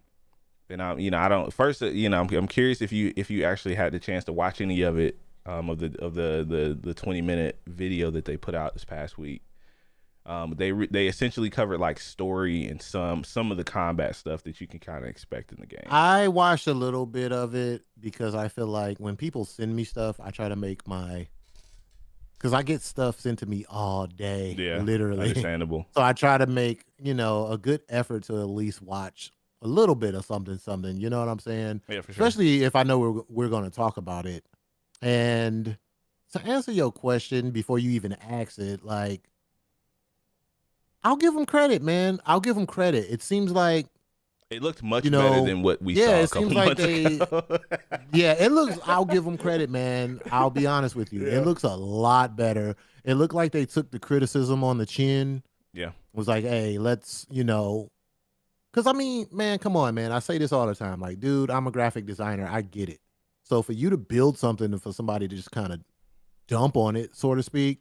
Speaker 1: and I don't. First, I'm curious if you actually had the chance to watch any of it, of the 20-minute video that they put out this past week. They essentially covered like story and some of the combat stuff that you can kind of expect in the game.
Speaker 2: I watched a little bit of it because I feel like when people send me stuff, I try to make because I get stuff sent to me all day,
Speaker 1: Yeah,
Speaker 2: literally.
Speaker 1: understandable.
Speaker 2: So I try to make, a good effort to at least watch a little bit of something. You know what I'm saying?
Speaker 1: Yeah, for sure.
Speaker 2: Especially if I know we're going to talk about it. And to answer your question before you even ask it, like, I'll give them credit, man. I'll give them credit. It seems like
Speaker 1: It looked much better than what we saw a couple months ago.
Speaker 2: Yeah, it looks. I'll give them credit, man. I'll be honest with you.
Speaker 1: Yeah.
Speaker 2: It looks a lot better. It looked like they took the criticism on the chin.
Speaker 1: Yeah.
Speaker 2: Was like, hey, let's, because I mean, man, come on, man. I say this all the time. Like, dude, I'm a graphic designer. I get it. So for you to build something and for somebody to just kind of dump on it, so to speak,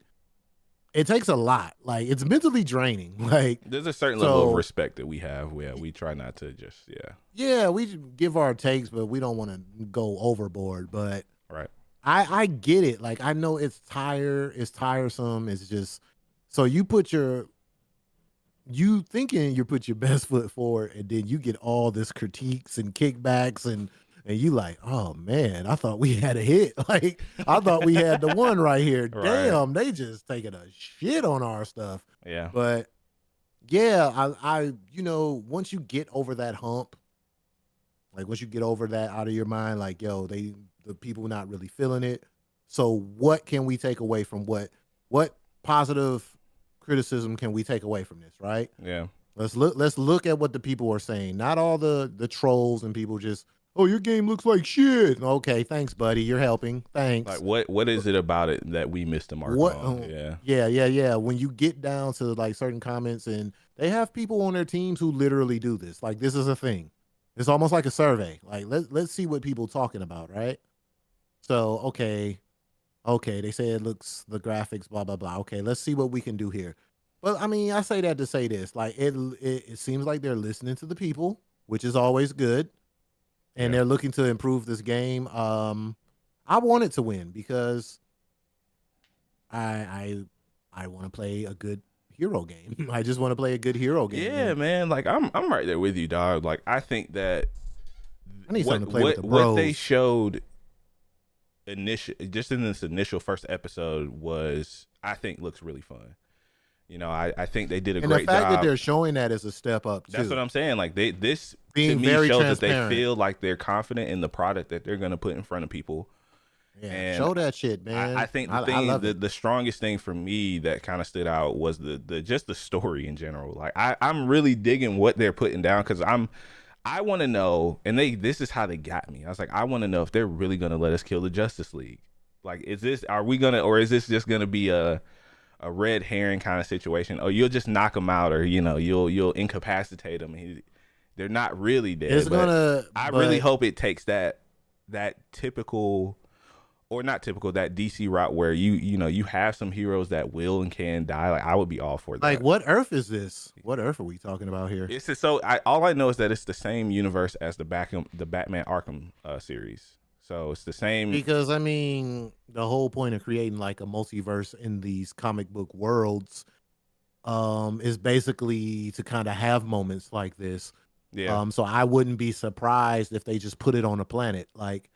Speaker 2: it takes a lot. Like, it's mentally draining. Like,
Speaker 1: there's a certain level of respect that we have where we try not to just
Speaker 2: yeah, we give our takes, but we don't want to go overboard. But
Speaker 1: right.
Speaker 2: I get it. Like, I know it's tiresome. It's just, so you put your best foot forward, and then you get all this critiques and kickbacks, and you like, oh man, I thought we had a hit. Like, I thought we had the one right here.
Speaker 1: Right.
Speaker 2: Damn, they just taking a shit on our stuff.
Speaker 1: Yeah.
Speaker 2: But yeah, I once you get over that hump, like once you get over that out of your mind, like, yo, the people not really feeling it. So what can we take away from what positive criticism can we take away from this, right?
Speaker 1: Yeah.
Speaker 2: Let's look at what the people are saying. Not all the trolls and people just, oh, your game looks like shit. Okay, thanks, buddy. You're helping. Thanks.
Speaker 1: Like what is it about it that we missed the mark on?
Speaker 2: Yeah. When you get down to like certain comments, and they have people on their teams who literally do this. Like, this is a thing. It's almost like a survey. Like, let's see what people talking about, right? So, okay, they say it looks, the graphics, blah, blah, blah. Okay, let's see what we can do here. But I mean, I say that to say this. Like, it seems like they're listening to the people, which is always good. And they're looking to improve this game. I want it to win because I want to play a good hero game. I just want to play a good hero game.
Speaker 1: Yeah, man. Like, I'm right there with you, dog. Like, I think that
Speaker 2: I need something to play with the bros.
Speaker 1: What they showed just in this initial first episode was, I think, looks really fun. I think they did a great job.
Speaker 2: And the fact that they're showing that is a step up too.
Speaker 1: That's what I'm saying. Like, this
Speaker 2: being
Speaker 1: to me
Speaker 2: very
Speaker 1: shows that
Speaker 2: transparent.
Speaker 1: they feel like they're confident in the product that they're going to put in front of people.
Speaker 2: Yeah,
Speaker 1: and
Speaker 2: show that shit, man.
Speaker 1: I think the strongest thing for me that kind of stood out was just the story in general. Like, I'm really digging what they're putting down, because I want to know, and this is how they got me. I was like, I want to know if they're really going to let us kill the Justice League. Like, or is this just going to be a red herring kind of situation? Or you'll just knock them out, or you'll incapacitate them. They're not really dead. I really hope it takes that typical, or not typical, that DC route where you have some heroes that will and can die. Like, I would be all for that.
Speaker 2: Like, what Earth is this? What Earth are we talking about here?
Speaker 1: All I know is that it's the same universe as the Batman Arkham series. So it's the same.
Speaker 2: Because I mean, the whole point of creating like a multiverse in these comic book worlds is basically to kind of have moments like this.
Speaker 1: Yeah.
Speaker 2: So I wouldn't be surprised if they just put it on a planet. Like,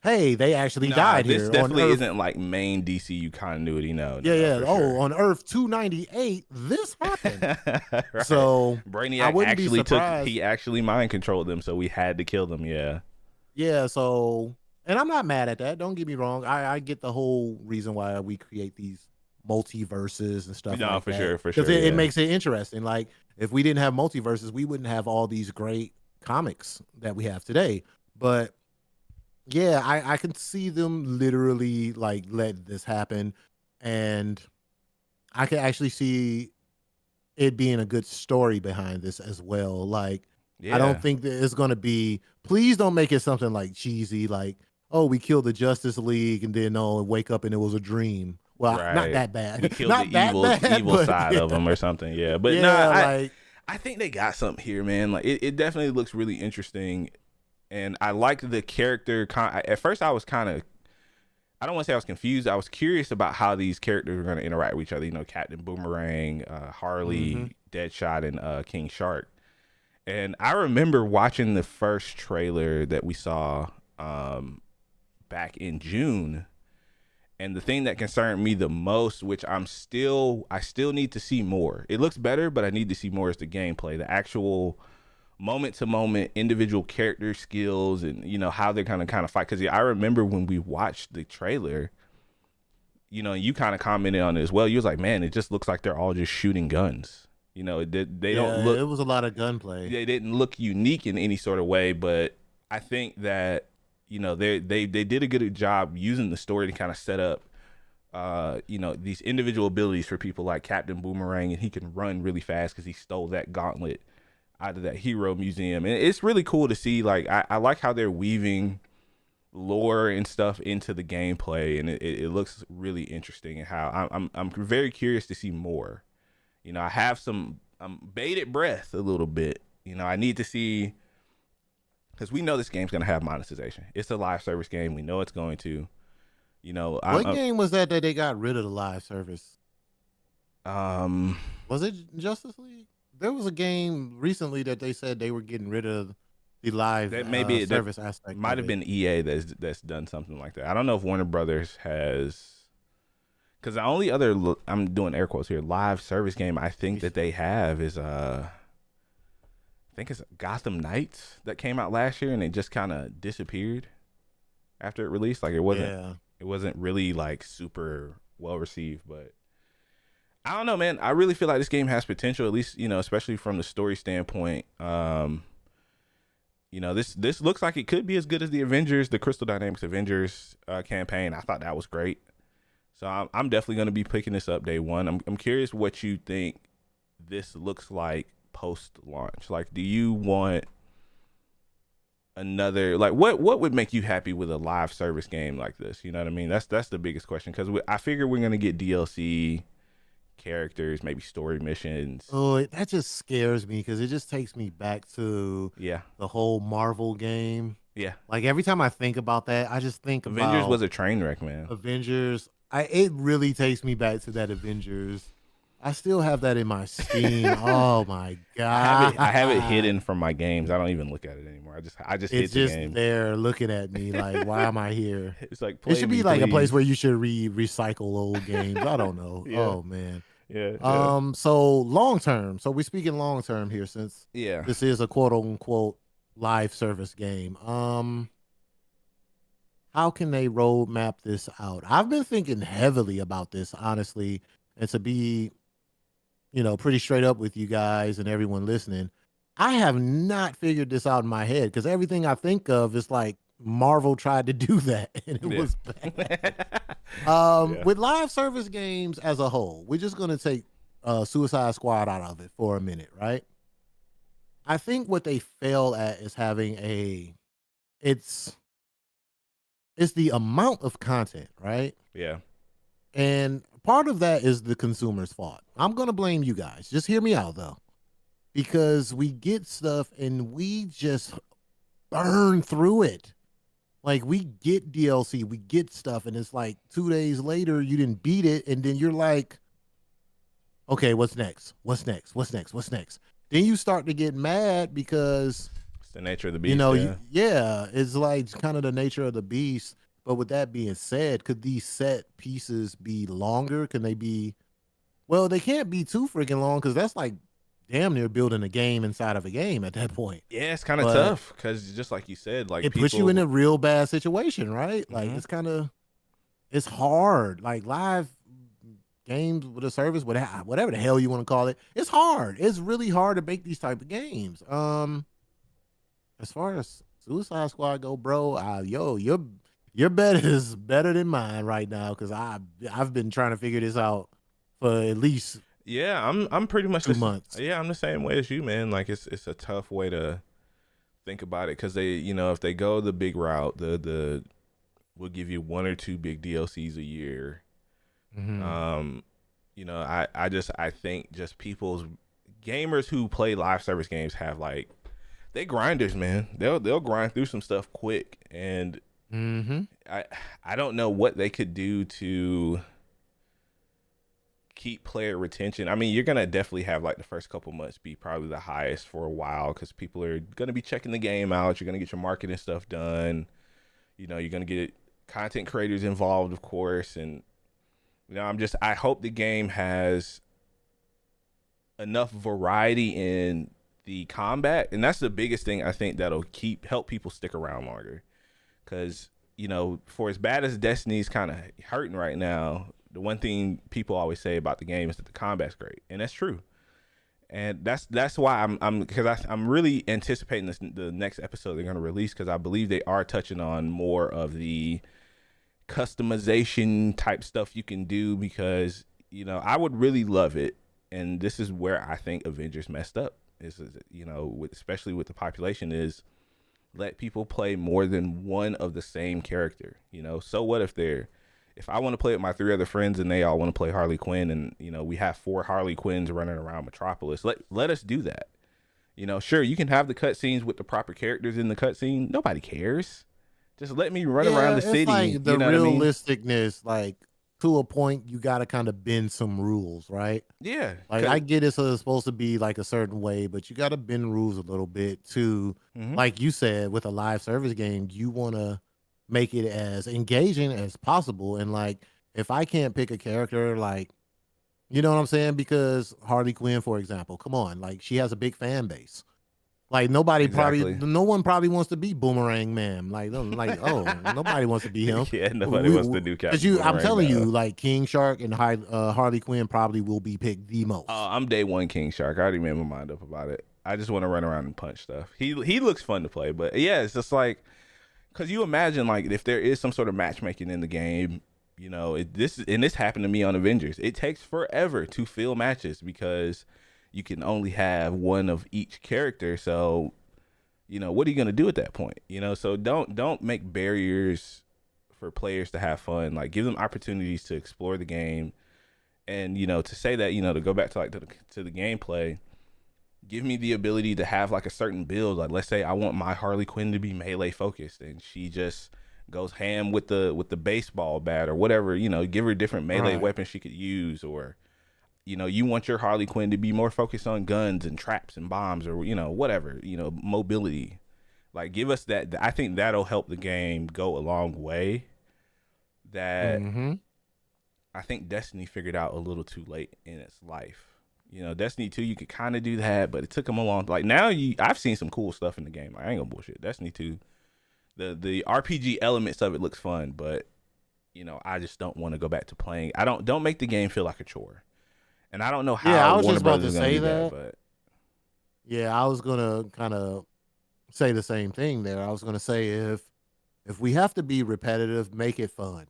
Speaker 2: hey, they actually died here.
Speaker 1: This definitely isn't like main DCU continuity. No.
Speaker 2: Yeah.
Speaker 1: Sure.
Speaker 2: On Earth 298, this happened.
Speaker 1: Right.
Speaker 2: So
Speaker 1: Brainiac actually mind controlled them, so we had to kill them. Yeah.
Speaker 2: Yeah. So And I'm not mad at that. Don't get me wrong. I get the whole reason why we create these multiverses and stuff
Speaker 1: No,
Speaker 2: like
Speaker 1: for
Speaker 2: that
Speaker 1: sure, for
Speaker 2: because
Speaker 1: sure.
Speaker 2: it
Speaker 1: Yeah.
Speaker 2: makes it interesting. Like if we didn't have multiverses, we wouldn't have all these great comics that we have today. But yeah, I can see them literally like let this happen, and I can actually see it being a good story behind this as well. Like, I don't
Speaker 1: Yeah.
Speaker 2: think that it's gonna be. Please don't make it something like cheesy, like, oh, we killed the Justice League and then wake up and it was a dream. Well, not
Speaker 1: Right.
Speaker 2: that
Speaker 1: We
Speaker 2: bad,
Speaker 1: killed the
Speaker 2: not that bad,
Speaker 1: evil
Speaker 2: but
Speaker 1: side
Speaker 2: yeah,
Speaker 1: of them or something. Yeah. But nah,
Speaker 2: yeah, like
Speaker 1: I think they got something here, man. Like it definitely looks really interesting, and I like the character. At first, I was kind of, I don't want to say I was confused. I was curious about how these characters were going to interact with each other. You know, Captain Boomerang,
Speaker 2: hmm
Speaker 1: Harley, Deadshot, and King Shark. And I remember watching the first trailer that we saw back in June. And the thing that concerned me the most, which I still need to see more. It looks better, but I need to see more is the gameplay, the actual moment to moment individual character skills, and how they're gonna kind of fight. Because I remember when we watched the trailer, you kind of commented on it as well. You was like, man, it just looks like they're all just shooting guns. They don't
Speaker 2: yeah,
Speaker 1: look,
Speaker 2: it was a lot of gunplay.
Speaker 1: they didn't look unique in any sort of way. But I think that they did a good job using the story to kind of set up these individual abilities for people like Captain Boomerang, and he can run really fast because he stole that gauntlet out of that hero museum. And it's really cool to see. Like I like how they're weaving lore and stuff into the gameplay, and it looks really interesting. And how I'm very curious to see more. I have I'm bated breath a little bit. I need to see, because we know this game's gonna have monetization. It's a live service game. We know it's going to.
Speaker 2: What game was that they got rid of the live service?
Speaker 1: Um,
Speaker 2: Was it Justice League? There was a game recently that they said they were getting rid of the live
Speaker 1: that maybe that
Speaker 2: service aspect
Speaker 1: might
Speaker 2: of
Speaker 1: have
Speaker 2: it.
Speaker 1: been EA that's done something like that. I don't know if Warner Brothers has, because the only other I'm doing air quotes here, live service game I think that they have is I think it's Gotham Knights that came out last year, and it just kind of disappeared after it released. Like
Speaker 2: Yeah.
Speaker 1: it wasn't really like super well received. But I don't know, man. I really feel like this game has potential, at least especially from the story standpoint. This looks like it could be as good as the Avengers, the Crystal Dynamics Avengers campaign. I thought that was great. So I'm definitely going to be picking this up day one. I'm curious what you think this looks like post launch. Like, do you want another, like, what would make you happy with a live service game like this? You know what I mean? That's the biggest question, because I figure we're going to get DLC characters, maybe story missions.
Speaker 2: Oh, that just scares me because it just takes me back to
Speaker 1: Yeah.
Speaker 2: the whole Marvel game.
Speaker 1: Yeah.
Speaker 2: Like every time I think about that, I just think
Speaker 1: Avengers
Speaker 2: about
Speaker 1: was a train wreck, man.
Speaker 2: Avengers. It really takes me back to that Avengers. I still have that in my Steam. Oh my god!
Speaker 1: I have it hidden from my games. I don't even look at it anymore. I just hit
Speaker 2: It's
Speaker 1: the
Speaker 2: just
Speaker 1: game.
Speaker 2: there looking at me like, why am I here?
Speaker 1: It's like,
Speaker 2: It should
Speaker 1: play
Speaker 2: be
Speaker 1: me,
Speaker 2: like a place
Speaker 1: please.
Speaker 2: where you should recycle old games. I don't know.
Speaker 1: Yeah.
Speaker 2: Oh man.
Speaker 1: Yeah.
Speaker 2: So long term. So we're speaking long term here since
Speaker 1: Yeah.
Speaker 2: this is a quote unquote live service game. How can they roadmap this out? I've been thinking heavily about this, honestly, and to be, pretty straight up with you guys and everyone listening, I have not figured this out in my head because everything I think of is like Marvel tried to do that and it
Speaker 1: Yeah.
Speaker 2: was bad.
Speaker 1: Yeah.
Speaker 2: With live service games as a whole, we're just gonna take Suicide Squad out of it for a minute, right? I think what they fail at is having it's it's the amount of content, right?
Speaker 1: Yeah.
Speaker 2: And part of that is the consumer's fault. I'm gonna blame you guys. Just hear me out though, because we get stuff and we just burn through it. Like we get DLC, we get stuff, and it's like 2 days later you didn't beat it, and then you're like, okay, what's next? What's next? What's next? What's next? Then you start to get mad because
Speaker 1: It's the nature of the beast. Yeah.
Speaker 2: yeah, it's like kind of the nature of the beast. But with that being said, could these set pieces be longer? Can they be? Well, they can't be too freaking long because that's like damn near building a game inside of a game at that point.
Speaker 1: Yeah, it's kind of
Speaker 2: But
Speaker 1: tough because just like you said, like
Speaker 2: it puts you in
Speaker 1: people.
Speaker 2: a real bad situation, right? Like
Speaker 1: Mhm.
Speaker 2: it's hard. Like live games with a service, whatever the hell you want to call it, it's hard. It's really hard to make these type of games. As far as Suicide Squad go, bro, your bet is better than mine right now because I've been trying to figure this out for at least
Speaker 1: Yeah, I'm pretty much
Speaker 2: 2 months.
Speaker 1: yeah, I'm the same way as you, man. Like it's a tough way to think about it because they, if they go the big route, the will give you one or two big DLCs a year.
Speaker 2: Mm-hmm.
Speaker 1: I think just people's gamers who play live service games have like they grinders, man. They'll grind through some stuff quick, and
Speaker 2: Mm-hmm.
Speaker 1: I don't know what they could do to keep player retention. I mean, you're gonna definitely have like the first couple months be probably the highest for a while because people are gonna be checking the game out. You're gonna get your marketing stuff done. You're gonna get content creators involved, of course, and I hope the game has enough variety in the combat, and that's the biggest thing I think that'll help people stick around longer. Because for as bad as Destiny's kind of hurting right now, the one thing people always say about the game is that the combat's great, and that's true. And that's why I'm really anticipating the next episode they're gonna release because I believe they are touching on more of the customization type stuff you can do because I would really love it, and this is where I think Avengers messed up especially with the population is let people play more than one of the same character. So what if I want to play with my 3 other friends and they all want to play Harley Quinn and we have 4 Harley Quinns running around Metropolis, let us do that. Sure, you can have the cutscenes with the proper characters in the cutscene, nobody cares. Just let me run around the city.
Speaker 2: Like the
Speaker 1: You know what I mean?
Speaker 2: realisticness, like to a point, you got to kind of bend some rules, right?
Speaker 1: Yeah.
Speaker 2: Like I get it's supposed to be like a certain way, but you got to bend rules a little bit to,
Speaker 1: Mm-hmm.
Speaker 2: like you said, with a live service game, you want to make it as engaging as possible. And like, if I can't pick a character, like, you know what I'm saying? Because Harley Quinn, for example, come on, like she has a big fan base. Like no
Speaker 1: Exactly.
Speaker 2: one probably wants to be Boomerang Man. Oh, nobody wants to be him.
Speaker 1: Yeah, nobody wants to do
Speaker 2: Because
Speaker 1: Captain
Speaker 2: I'm
Speaker 1: Boomerang
Speaker 2: telling you,
Speaker 1: now.
Speaker 2: like King Shark and Harley Quinn probably will be picked the most.
Speaker 1: I'm day one King Shark. I already made my mind up about it. I just want to run around and punch stuff. He looks fun to play, but yeah, it's just like because you imagine like if there is some sort of matchmaking in the game, this happened to me on Avengers. It takes forever to fill matches because you can only have one of each character. So what are you gonna do at that point? So don't make barriers for players to have fun. Like give them opportunities to explore the game, and to say that to go back to like to the gameplay. Give me the ability to have like a certain build. Like let's say I want my Harley Quinn to be melee focused, and she just goes ham with the baseball bat or whatever. Give her different melee
Speaker 2: Right.
Speaker 1: weapons she could use, or you want your Harley Quinn to be more focused on guns and traps and bombs or whatever, mobility. Like give us that. I think that'll help the game go a long way. That
Speaker 2: Mm-hmm.
Speaker 1: I think Destiny figured out a little too late in its life. Destiny 2, you could kind of do that, but it took them a long. Like now, I've seen some cool stuff in the game. Like, I ain't gonna bullshit. Destiny 2, the RPG elements of it looks fun, but I just don't want to go back to playing. I don't make the game feel like a chore. And I don't know
Speaker 2: Yeah,
Speaker 1: how
Speaker 2: I was
Speaker 1: Warner
Speaker 2: just about
Speaker 1: Brothers
Speaker 2: to
Speaker 1: is gonna
Speaker 2: say
Speaker 1: do that,
Speaker 2: that.
Speaker 1: but
Speaker 2: Yeah, I was gonna kind of say the same thing there. I was gonna say if we have to be repetitive, make it fun.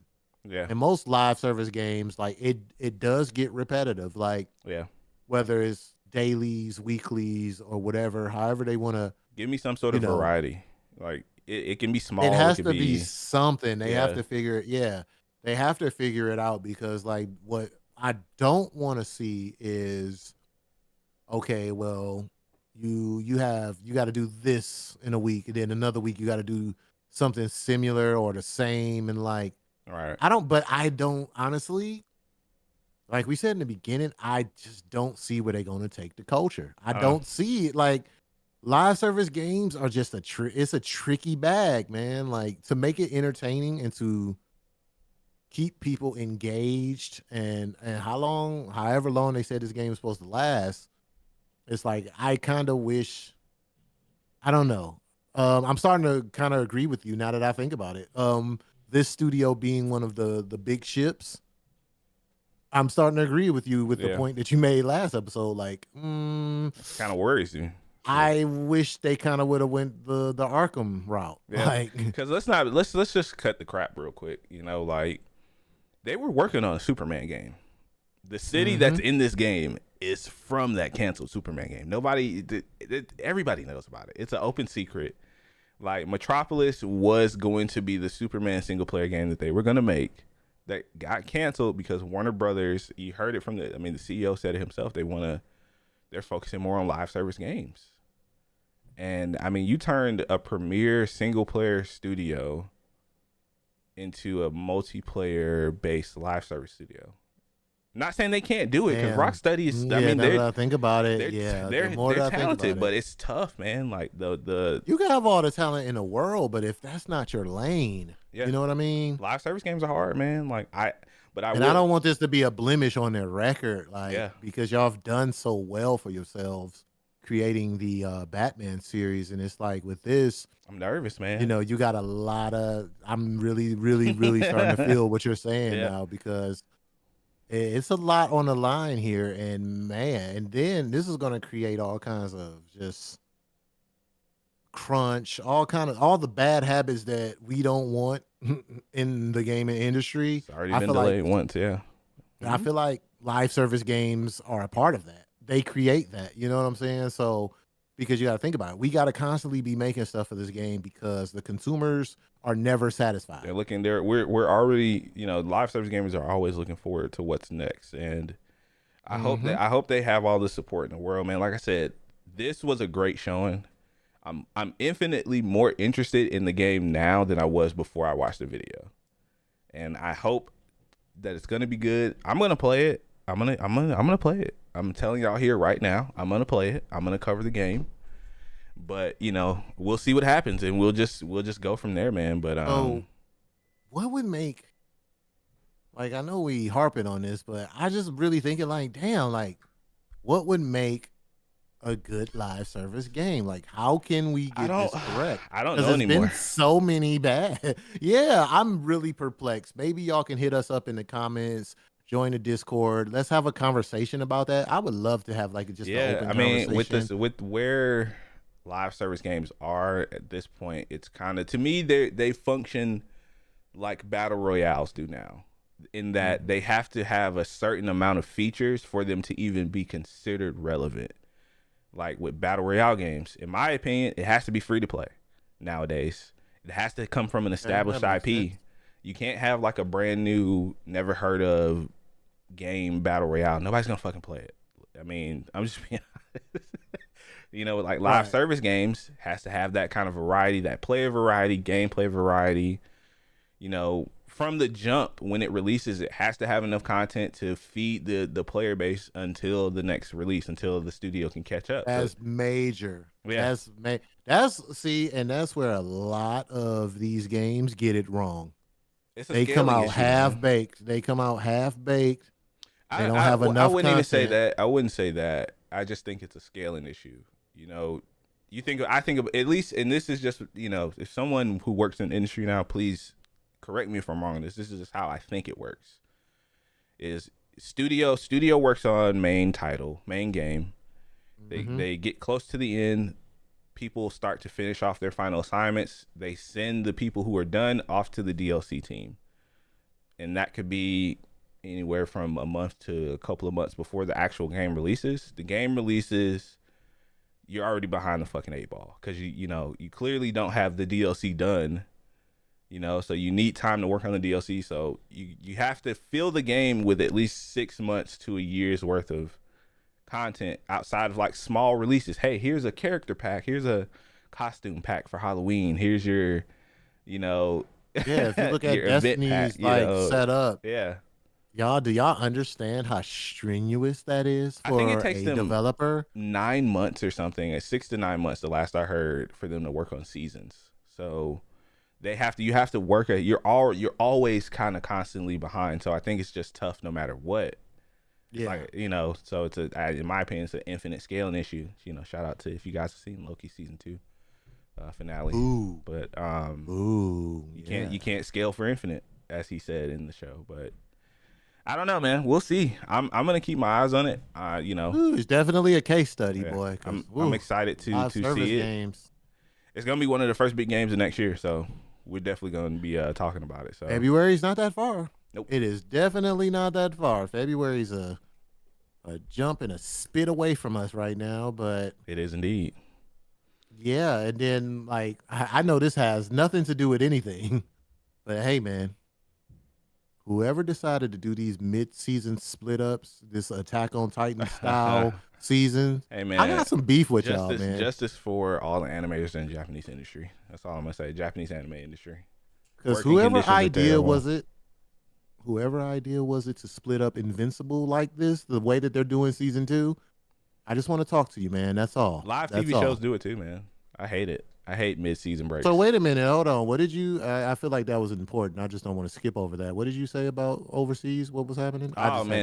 Speaker 1: yeah,
Speaker 2: And most live service games, like it does get repetitive. Like
Speaker 1: yeah.
Speaker 2: whether it's dailies, weeklies, or whatever, however they want to,
Speaker 1: Give me some sort
Speaker 2: you
Speaker 1: of
Speaker 2: know,
Speaker 1: variety. Like it can be
Speaker 2: it
Speaker 1: small. It
Speaker 2: has
Speaker 1: could
Speaker 2: to be
Speaker 1: be
Speaker 2: something. They have
Speaker 1: yeah.
Speaker 2: to figure it. Yeah, they have to figure it out because like what I don't want to see is okay. Well, you got to do this in a week, and then another week you got to do something similar or the same, and like
Speaker 1: All right.
Speaker 2: I don't honestly. Like we said in the beginning, I just don't see where they're going to take the culture. I
Speaker 1: Uh,
Speaker 2: don't see it. Like live service games are just it's a tricky bag, man. Like to make it entertaining and to keep people engaged and however long they said this game is supposed to last, It's like I kind of wish. I don't know. I'm starting to kind of agree with you now that I think about it. This studio being one of the big ships, I'm starting to agree with you with the
Speaker 1: Yeah,
Speaker 2: point that you made last episode. Like,
Speaker 1: kind of worries me. Shit.
Speaker 2: I wish they kind of would have went the Arkham route.
Speaker 1: Yeah,
Speaker 2: Like,
Speaker 1: because let's just cut the crap real quick. You know, like they were working on a Superman game. The city that's in this game is from that canceled Superman game. Everybody knows about it. It's an open secret. Like Metropolis was going to be the Superman single player game that they were going to make that got canceled because Warner Brothers, you heard it from the CEO said it himself, they're focusing more on live service games. And I mean, you turned a premier single player studio into a multiplayer based live service studio. Not saying they can't do it because Rocksteady is.
Speaker 2: Yeah,
Speaker 1: I mean,
Speaker 2: I think about it.
Speaker 1: They're
Speaker 2: the more that I think
Speaker 1: talented,
Speaker 2: about
Speaker 1: but
Speaker 2: it.
Speaker 1: it's tough, man. Like the
Speaker 2: You can have all the talent in the world, but if that's not your lane,
Speaker 1: yeah,
Speaker 2: you know what I mean?
Speaker 1: live service games are hard, man. Like I
Speaker 2: I don't want this to be a blemish on their record, like
Speaker 1: Yeah.
Speaker 2: because y'all have done so well for yourselves creating the Batman series, and it's like with this,
Speaker 1: I'm nervous, man.
Speaker 2: you know, you got a lot of. I'm really, really, really starting to feel what you're saying
Speaker 1: Yeah.
Speaker 2: now because it's a lot on the line here, and man, and then this is going to create all kinds of just crunch, all the bad habits that we don't want in the gaming industry.
Speaker 1: It's already
Speaker 2: I
Speaker 1: been
Speaker 2: feel
Speaker 1: delayed
Speaker 2: like
Speaker 1: once, yeah.
Speaker 2: I feel like live service games are a part of that. They create that, you know what I'm saying? So because you got to think about it, we got to constantly be making stuff for this game because the consumers are never satisfied.
Speaker 1: They're looking there. We're already, you know, live service gamers are always looking forward to what's next, and I hope they have all the support in the world, man. Like I said, this was a great showing. I'm infinitely more interested in the game now than I was before I watched the video, and I hope that it's gonna be good. I'm gonna play it. I'm gonna play it. I'm telling y'all here right now. I'm gonna play it. I'm gonna cover the game. But you know, we'll see what happens, and we'll just go from there, man. But
Speaker 2: what would make, like, I know we harping on this, but I just really thinking like, damn, like, what would make a good live service game? Like, how can we get this correct?
Speaker 1: I don't know
Speaker 2: there's
Speaker 1: anymore.
Speaker 2: been so many bad. Yeah, I'm really perplexed. Maybe y'all can hit us up in the comments. Join the Discord. Let's have a conversation about that. I would love to have like just an open conversation.
Speaker 1: With where live service games are at this point, it's kind of, to me, they function like battle royales do now, in that they have to have a certain amount of features for them to even be considered relevant. Like with battle royale games, in my opinion, it has to be free to play nowadays. It has to come from an established IP.
Speaker 2: Sense.
Speaker 1: You can't have like a brand new, never heard of game battle royale. Nobody's gonna fucking play it. I mean, I'm just being honest. You know, like live service games has to have that kind of variety, that player variety, gameplay variety. You know, from the jump when it releases, it has to have enough content to feed the player base until the next release, until the studio can catch up.
Speaker 2: That's major.
Speaker 1: Yeah.
Speaker 2: That's where a lot of these games get it wrong.
Speaker 1: They
Speaker 2: come out half baked. They come out half baked. They don't have enough.
Speaker 1: I wouldn't
Speaker 2: content.
Speaker 1: even say that. I wouldn't say that. I just think it's a scaling issue. You know, I think of, at least, and this is just, you know, if someone who works in the industry now, please correct me if I'm wrong on this. This is just how I think it works. Is studio works on main game. They get close to the end. People start to finish off their final assignments. They send the people who are done off to the DLC team. And that could be anywhere from a month to a couple of months before the actual game releases. The game releases, you're already behind the fucking 8 ball because you know, you clearly don't have the DLC done. You know, so you need time to work on the DLC. So you have to fill the game with at least 6 months to a year's worth of content outside of like small releases. Hey, here's a character pack. Here's a costume pack for Halloween. Here's your, you know,
Speaker 2: yeah. If you look at Destiny's set up,
Speaker 1: yeah.
Speaker 2: Do y'all understand how strenuous that is for
Speaker 1: I think it takes
Speaker 2: a
Speaker 1: them
Speaker 2: developer?
Speaker 1: 9 months or something, 6 to 9 months, the last I heard, for them to work on seasons. So you have to work at, you're always kind of constantly behind. So I think it's just tough no matter what.
Speaker 2: Yeah.
Speaker 1: Like, so it's in my opinion, it's an infinite scaling issue. Shout out to if you guys have seen Loki season 2 finale.
Speaker 2: Ooh.
Speaker 1: But
Speaker 2: Ooh.
Speaker 1: you can't scale for infinite, as he said in the show. But I don't know, man. We'll see. I'm gonna keep my eyes on it.
Speaker 2: Ooh, it's definitely a case study,
Speaker 1: yeah,
Speaker 2: boy.
Speaker 1: I'm excited to see it.
Speaker 2: Games.
Speaker 1: It's gonna be one of the first big games of next year, so we're definitely gonna be talking about it. So
Speaker 2: February's not that far.
Speaker 1: Nope.
Speaker 2: It is definitely not that far. February's a jump and a spit away from us right now, but
Speaker 1: it is indeed.
Speaker 2: Yeah, and then like I know this has nothing to do with anything, but hey, man, whoever decided to do these mid-season split-ups, this Attack on Titan style season,
Speaker 1: hey man,
Speaker 2: I got some beef with y'all, man.
Speaker 1: Justice for all the animators in the Japanese industry. That's all I'm gonna say. Japanese anime industry.
Speaker 2: Because whoever idea was it to split up Invincible like this, the way that they're doing season 2, I just want to talk to you, man. That's all.
Speaker 1: Live TV shows do it too, man. I hate it. I hate mid-season breaks.
Speaker 2: So wait a minute, hold on. What did you? I feel like that was important. I just don't want to skip over that. What did you say about overseas? What was happening?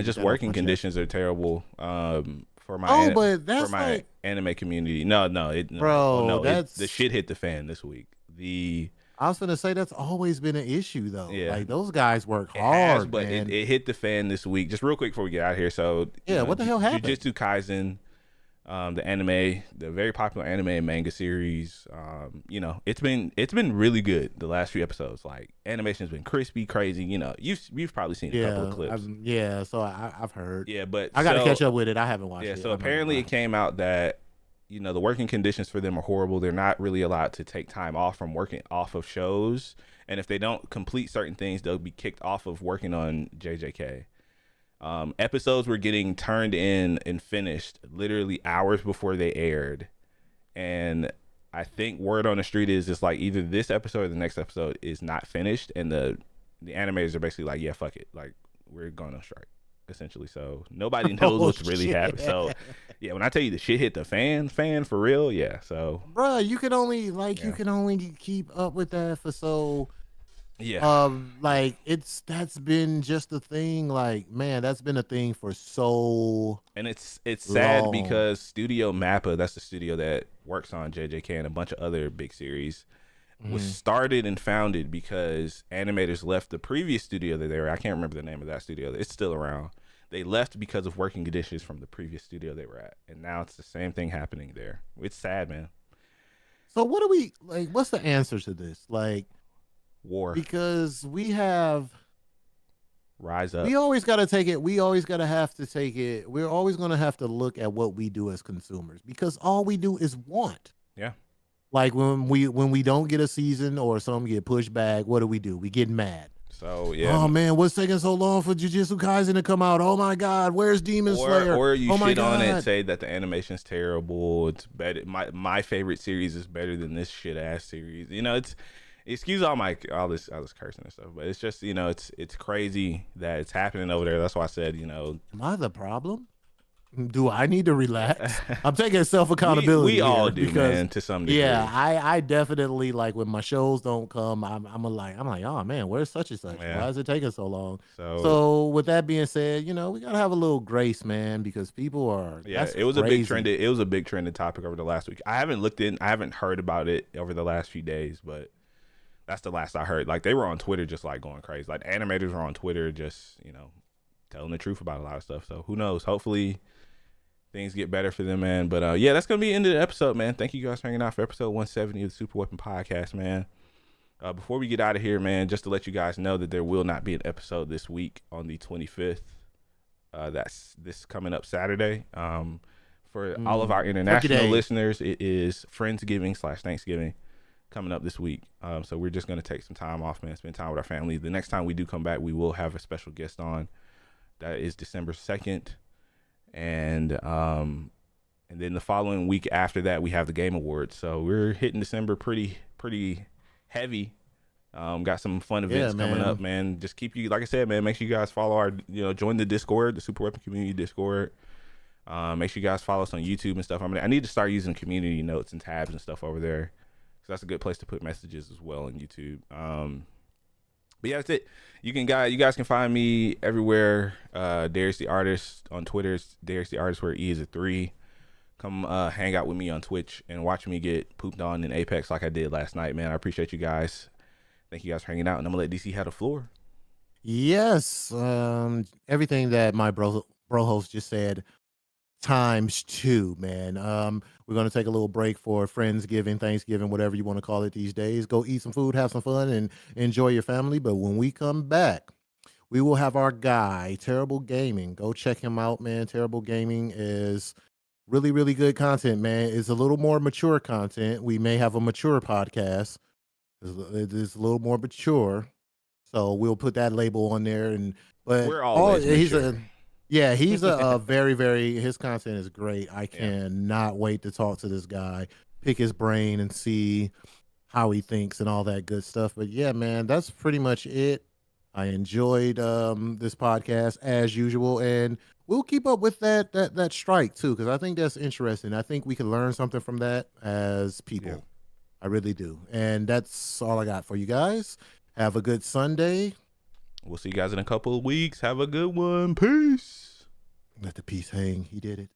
Speaker 1: Just working conditions are terrible. For my anime community. No, the shit hit the fan this week.
Speaker 2: I was gonna say that's always been an issue though.
Speaker 1: Yeah.
Speaker 2: Like those guys work hard,
Speaker 1: but
Speaker 2: man.
Speaker 1: It hit the fan this week. Just real quick before we get out of here. So
Speaker 2: what the hell happened?
Speaker 1: Jujutsu Kaisen, the very popular anime and manga series. It's been really good the last few episodes. Like animation's been crispy, crazy. You've probably seen a couple of clips.
Speaker 2: So I've heard.
Speaker 1: Yeah, but
Speaker 2: I got to catch up with it. I haven't watched it.
Speaker 1: Yeah, so apparently it came out that the working conditions for them are horrible. They're not really allowed to take time off from working off of shows, and if they don't complete certain things, they'll be kicked off of working on JJK. Episodes were getting turned in and finished literally hours before they aired, and I think word on the street is it's like either this episode or the next episode is not finished, and the animators are basically like, yeah, fuck it, like we're going on strike essentially. So nobody knows what's really happening. So yeah, when I tell you the shit hit the fan for real, yeah. So
Speaker 2: bruh, you can only keep up with that for so.
Speaker 1: Yeah.
Speaker 2: That's been just a thing. Like, man, that's been a thing for so.
Speaker 1: And it's sad because Studio Mappa, that's the studio that works on JJK and a bunch of other big series, was started and founded because animators left the previous studio that they were. I can't remember the name of that studio. It's still around. They left because of working conditions from the previous studio they were at, and now it's the same thing happening there. It's sad, man.
Speaker 2: So what do we like? What's the answer to this? Like.
Speaker 1: War,
Speaker 2: because we have
Speaker 1: rise up.
Speaker 2: We always got to take it. We always got to have to take it. We're always going to have to look at what we do as consumers because all we do is want.
Speaker 1: Yeah.
Speaker 2: Like when we don't get a season or some get pushed back, what do? We get mad.
Speaker 1: So yeah.
Speaker 2: Oh man, what's taking so long for Jujutsu Kaisen to come out? Oh my God, where's Demon Slayer?
Speaker 1: Or you shit on it and say that the animation's terrible. It's better. My favorite series is better than this shit ass series. It's. Excuse all this cursing and stuff, but it's just it's crazy that it's happening over there. That's why I said
Speaker 2: Am I the problem? Do I need to relax? I'm taking self accountability.
Speaker 1: We all do, man, to some degree.
Speaker 2: Yeah, I definitely like when my shows don't come. I'm like, oh man, where's such and such?
Speaker 1: Yeah.
Speaker 2: Why is it taking so long?
Speaker 1: So
Speaker 2: with that being said, we gotta have a little grace, man, because people are.
Speaker 1: Yeah, it was crazy. It was a big trending topic over the last week. I haven't heard about it over the last few days, but. That's the last I heard. Like they were on Twitter just like going crazy. Like animators were on Twitter just, telling the truth about a lot of stuff. So who knows? Hopefully things get better for them, man. But yeah, that's gonna be the end of the episode, man. Thank you guys for hanging out for episode 170 of the Super Weapon Podcast, man. Before we get out of here, man, just to let you guys know that there will not be an episode this week on the 25th. That's this coming up Saturday. For all of our international listeners, it is Friendsgiving/Thanksgiving. Coming up this week. So we're just going to take some time off, man, spend time with our family. The next time we do come back, we will have a special guest on. That is December 2nd. And then the following week after that, we have the Game Awards. So we're hitting December pretty heavy. Got some fun events coming up, man. Just keep you, like I said, man, make sure you guys follow our, join the Discord, the Super Weapon Community Discord. Make sure you guys follow us on YouTube and stuff. I need to start using community notes and tabs and stuff over there. That's a good place to put messages as well on YouTube. But yeah, that's it. You guys can find me everywhere. Darius the Artist on Twitter. It's Darius the Artist where E is a 3. Come hang out with me on Twitch and watch me get pooped on in Apex like I did last night, man. I appreciate you guys. Thank you guys for hanging out, and I'm gonna let DC have the floor.
Speaker 2: Yes, everything that my bro host just said times 2, man. We're gonna take a little break for Friendsgiving, Thanksgiving, whatever you want to call it these days. Go eat some food, have some fun, and enjoy your family. But when we come back, we will have our guy, Terrible Gaming. Go check him out, man. Terrible Gaming is really, really good content, man. It's a little more mature content. We may have a mature podcast. It's a little more mature. So we'll put that label on there. But
Speaker 1: We're always
Speaker 2: he's
Speaker 1: mature.
Speaker 2: he's a very, very, his content is great. I cannot wait to talk to this guy, pick his brain and see how he thinks and all that good stuff. But yeah, man, that's pretty much it. I enjoyed this podcast as usual, and we'll keep up with that strike too, because I think that's interesting. I think we can learn something from that as people.
Speaker 1: Yeah.
Speaker 2: I really do. And that's all I got for you guys. Have a good Sunday.
Speaker 1: We'll see you guys in a couple of weeks. Have a good one. Peace.
Speaker 2: Let the peace hang. He did it.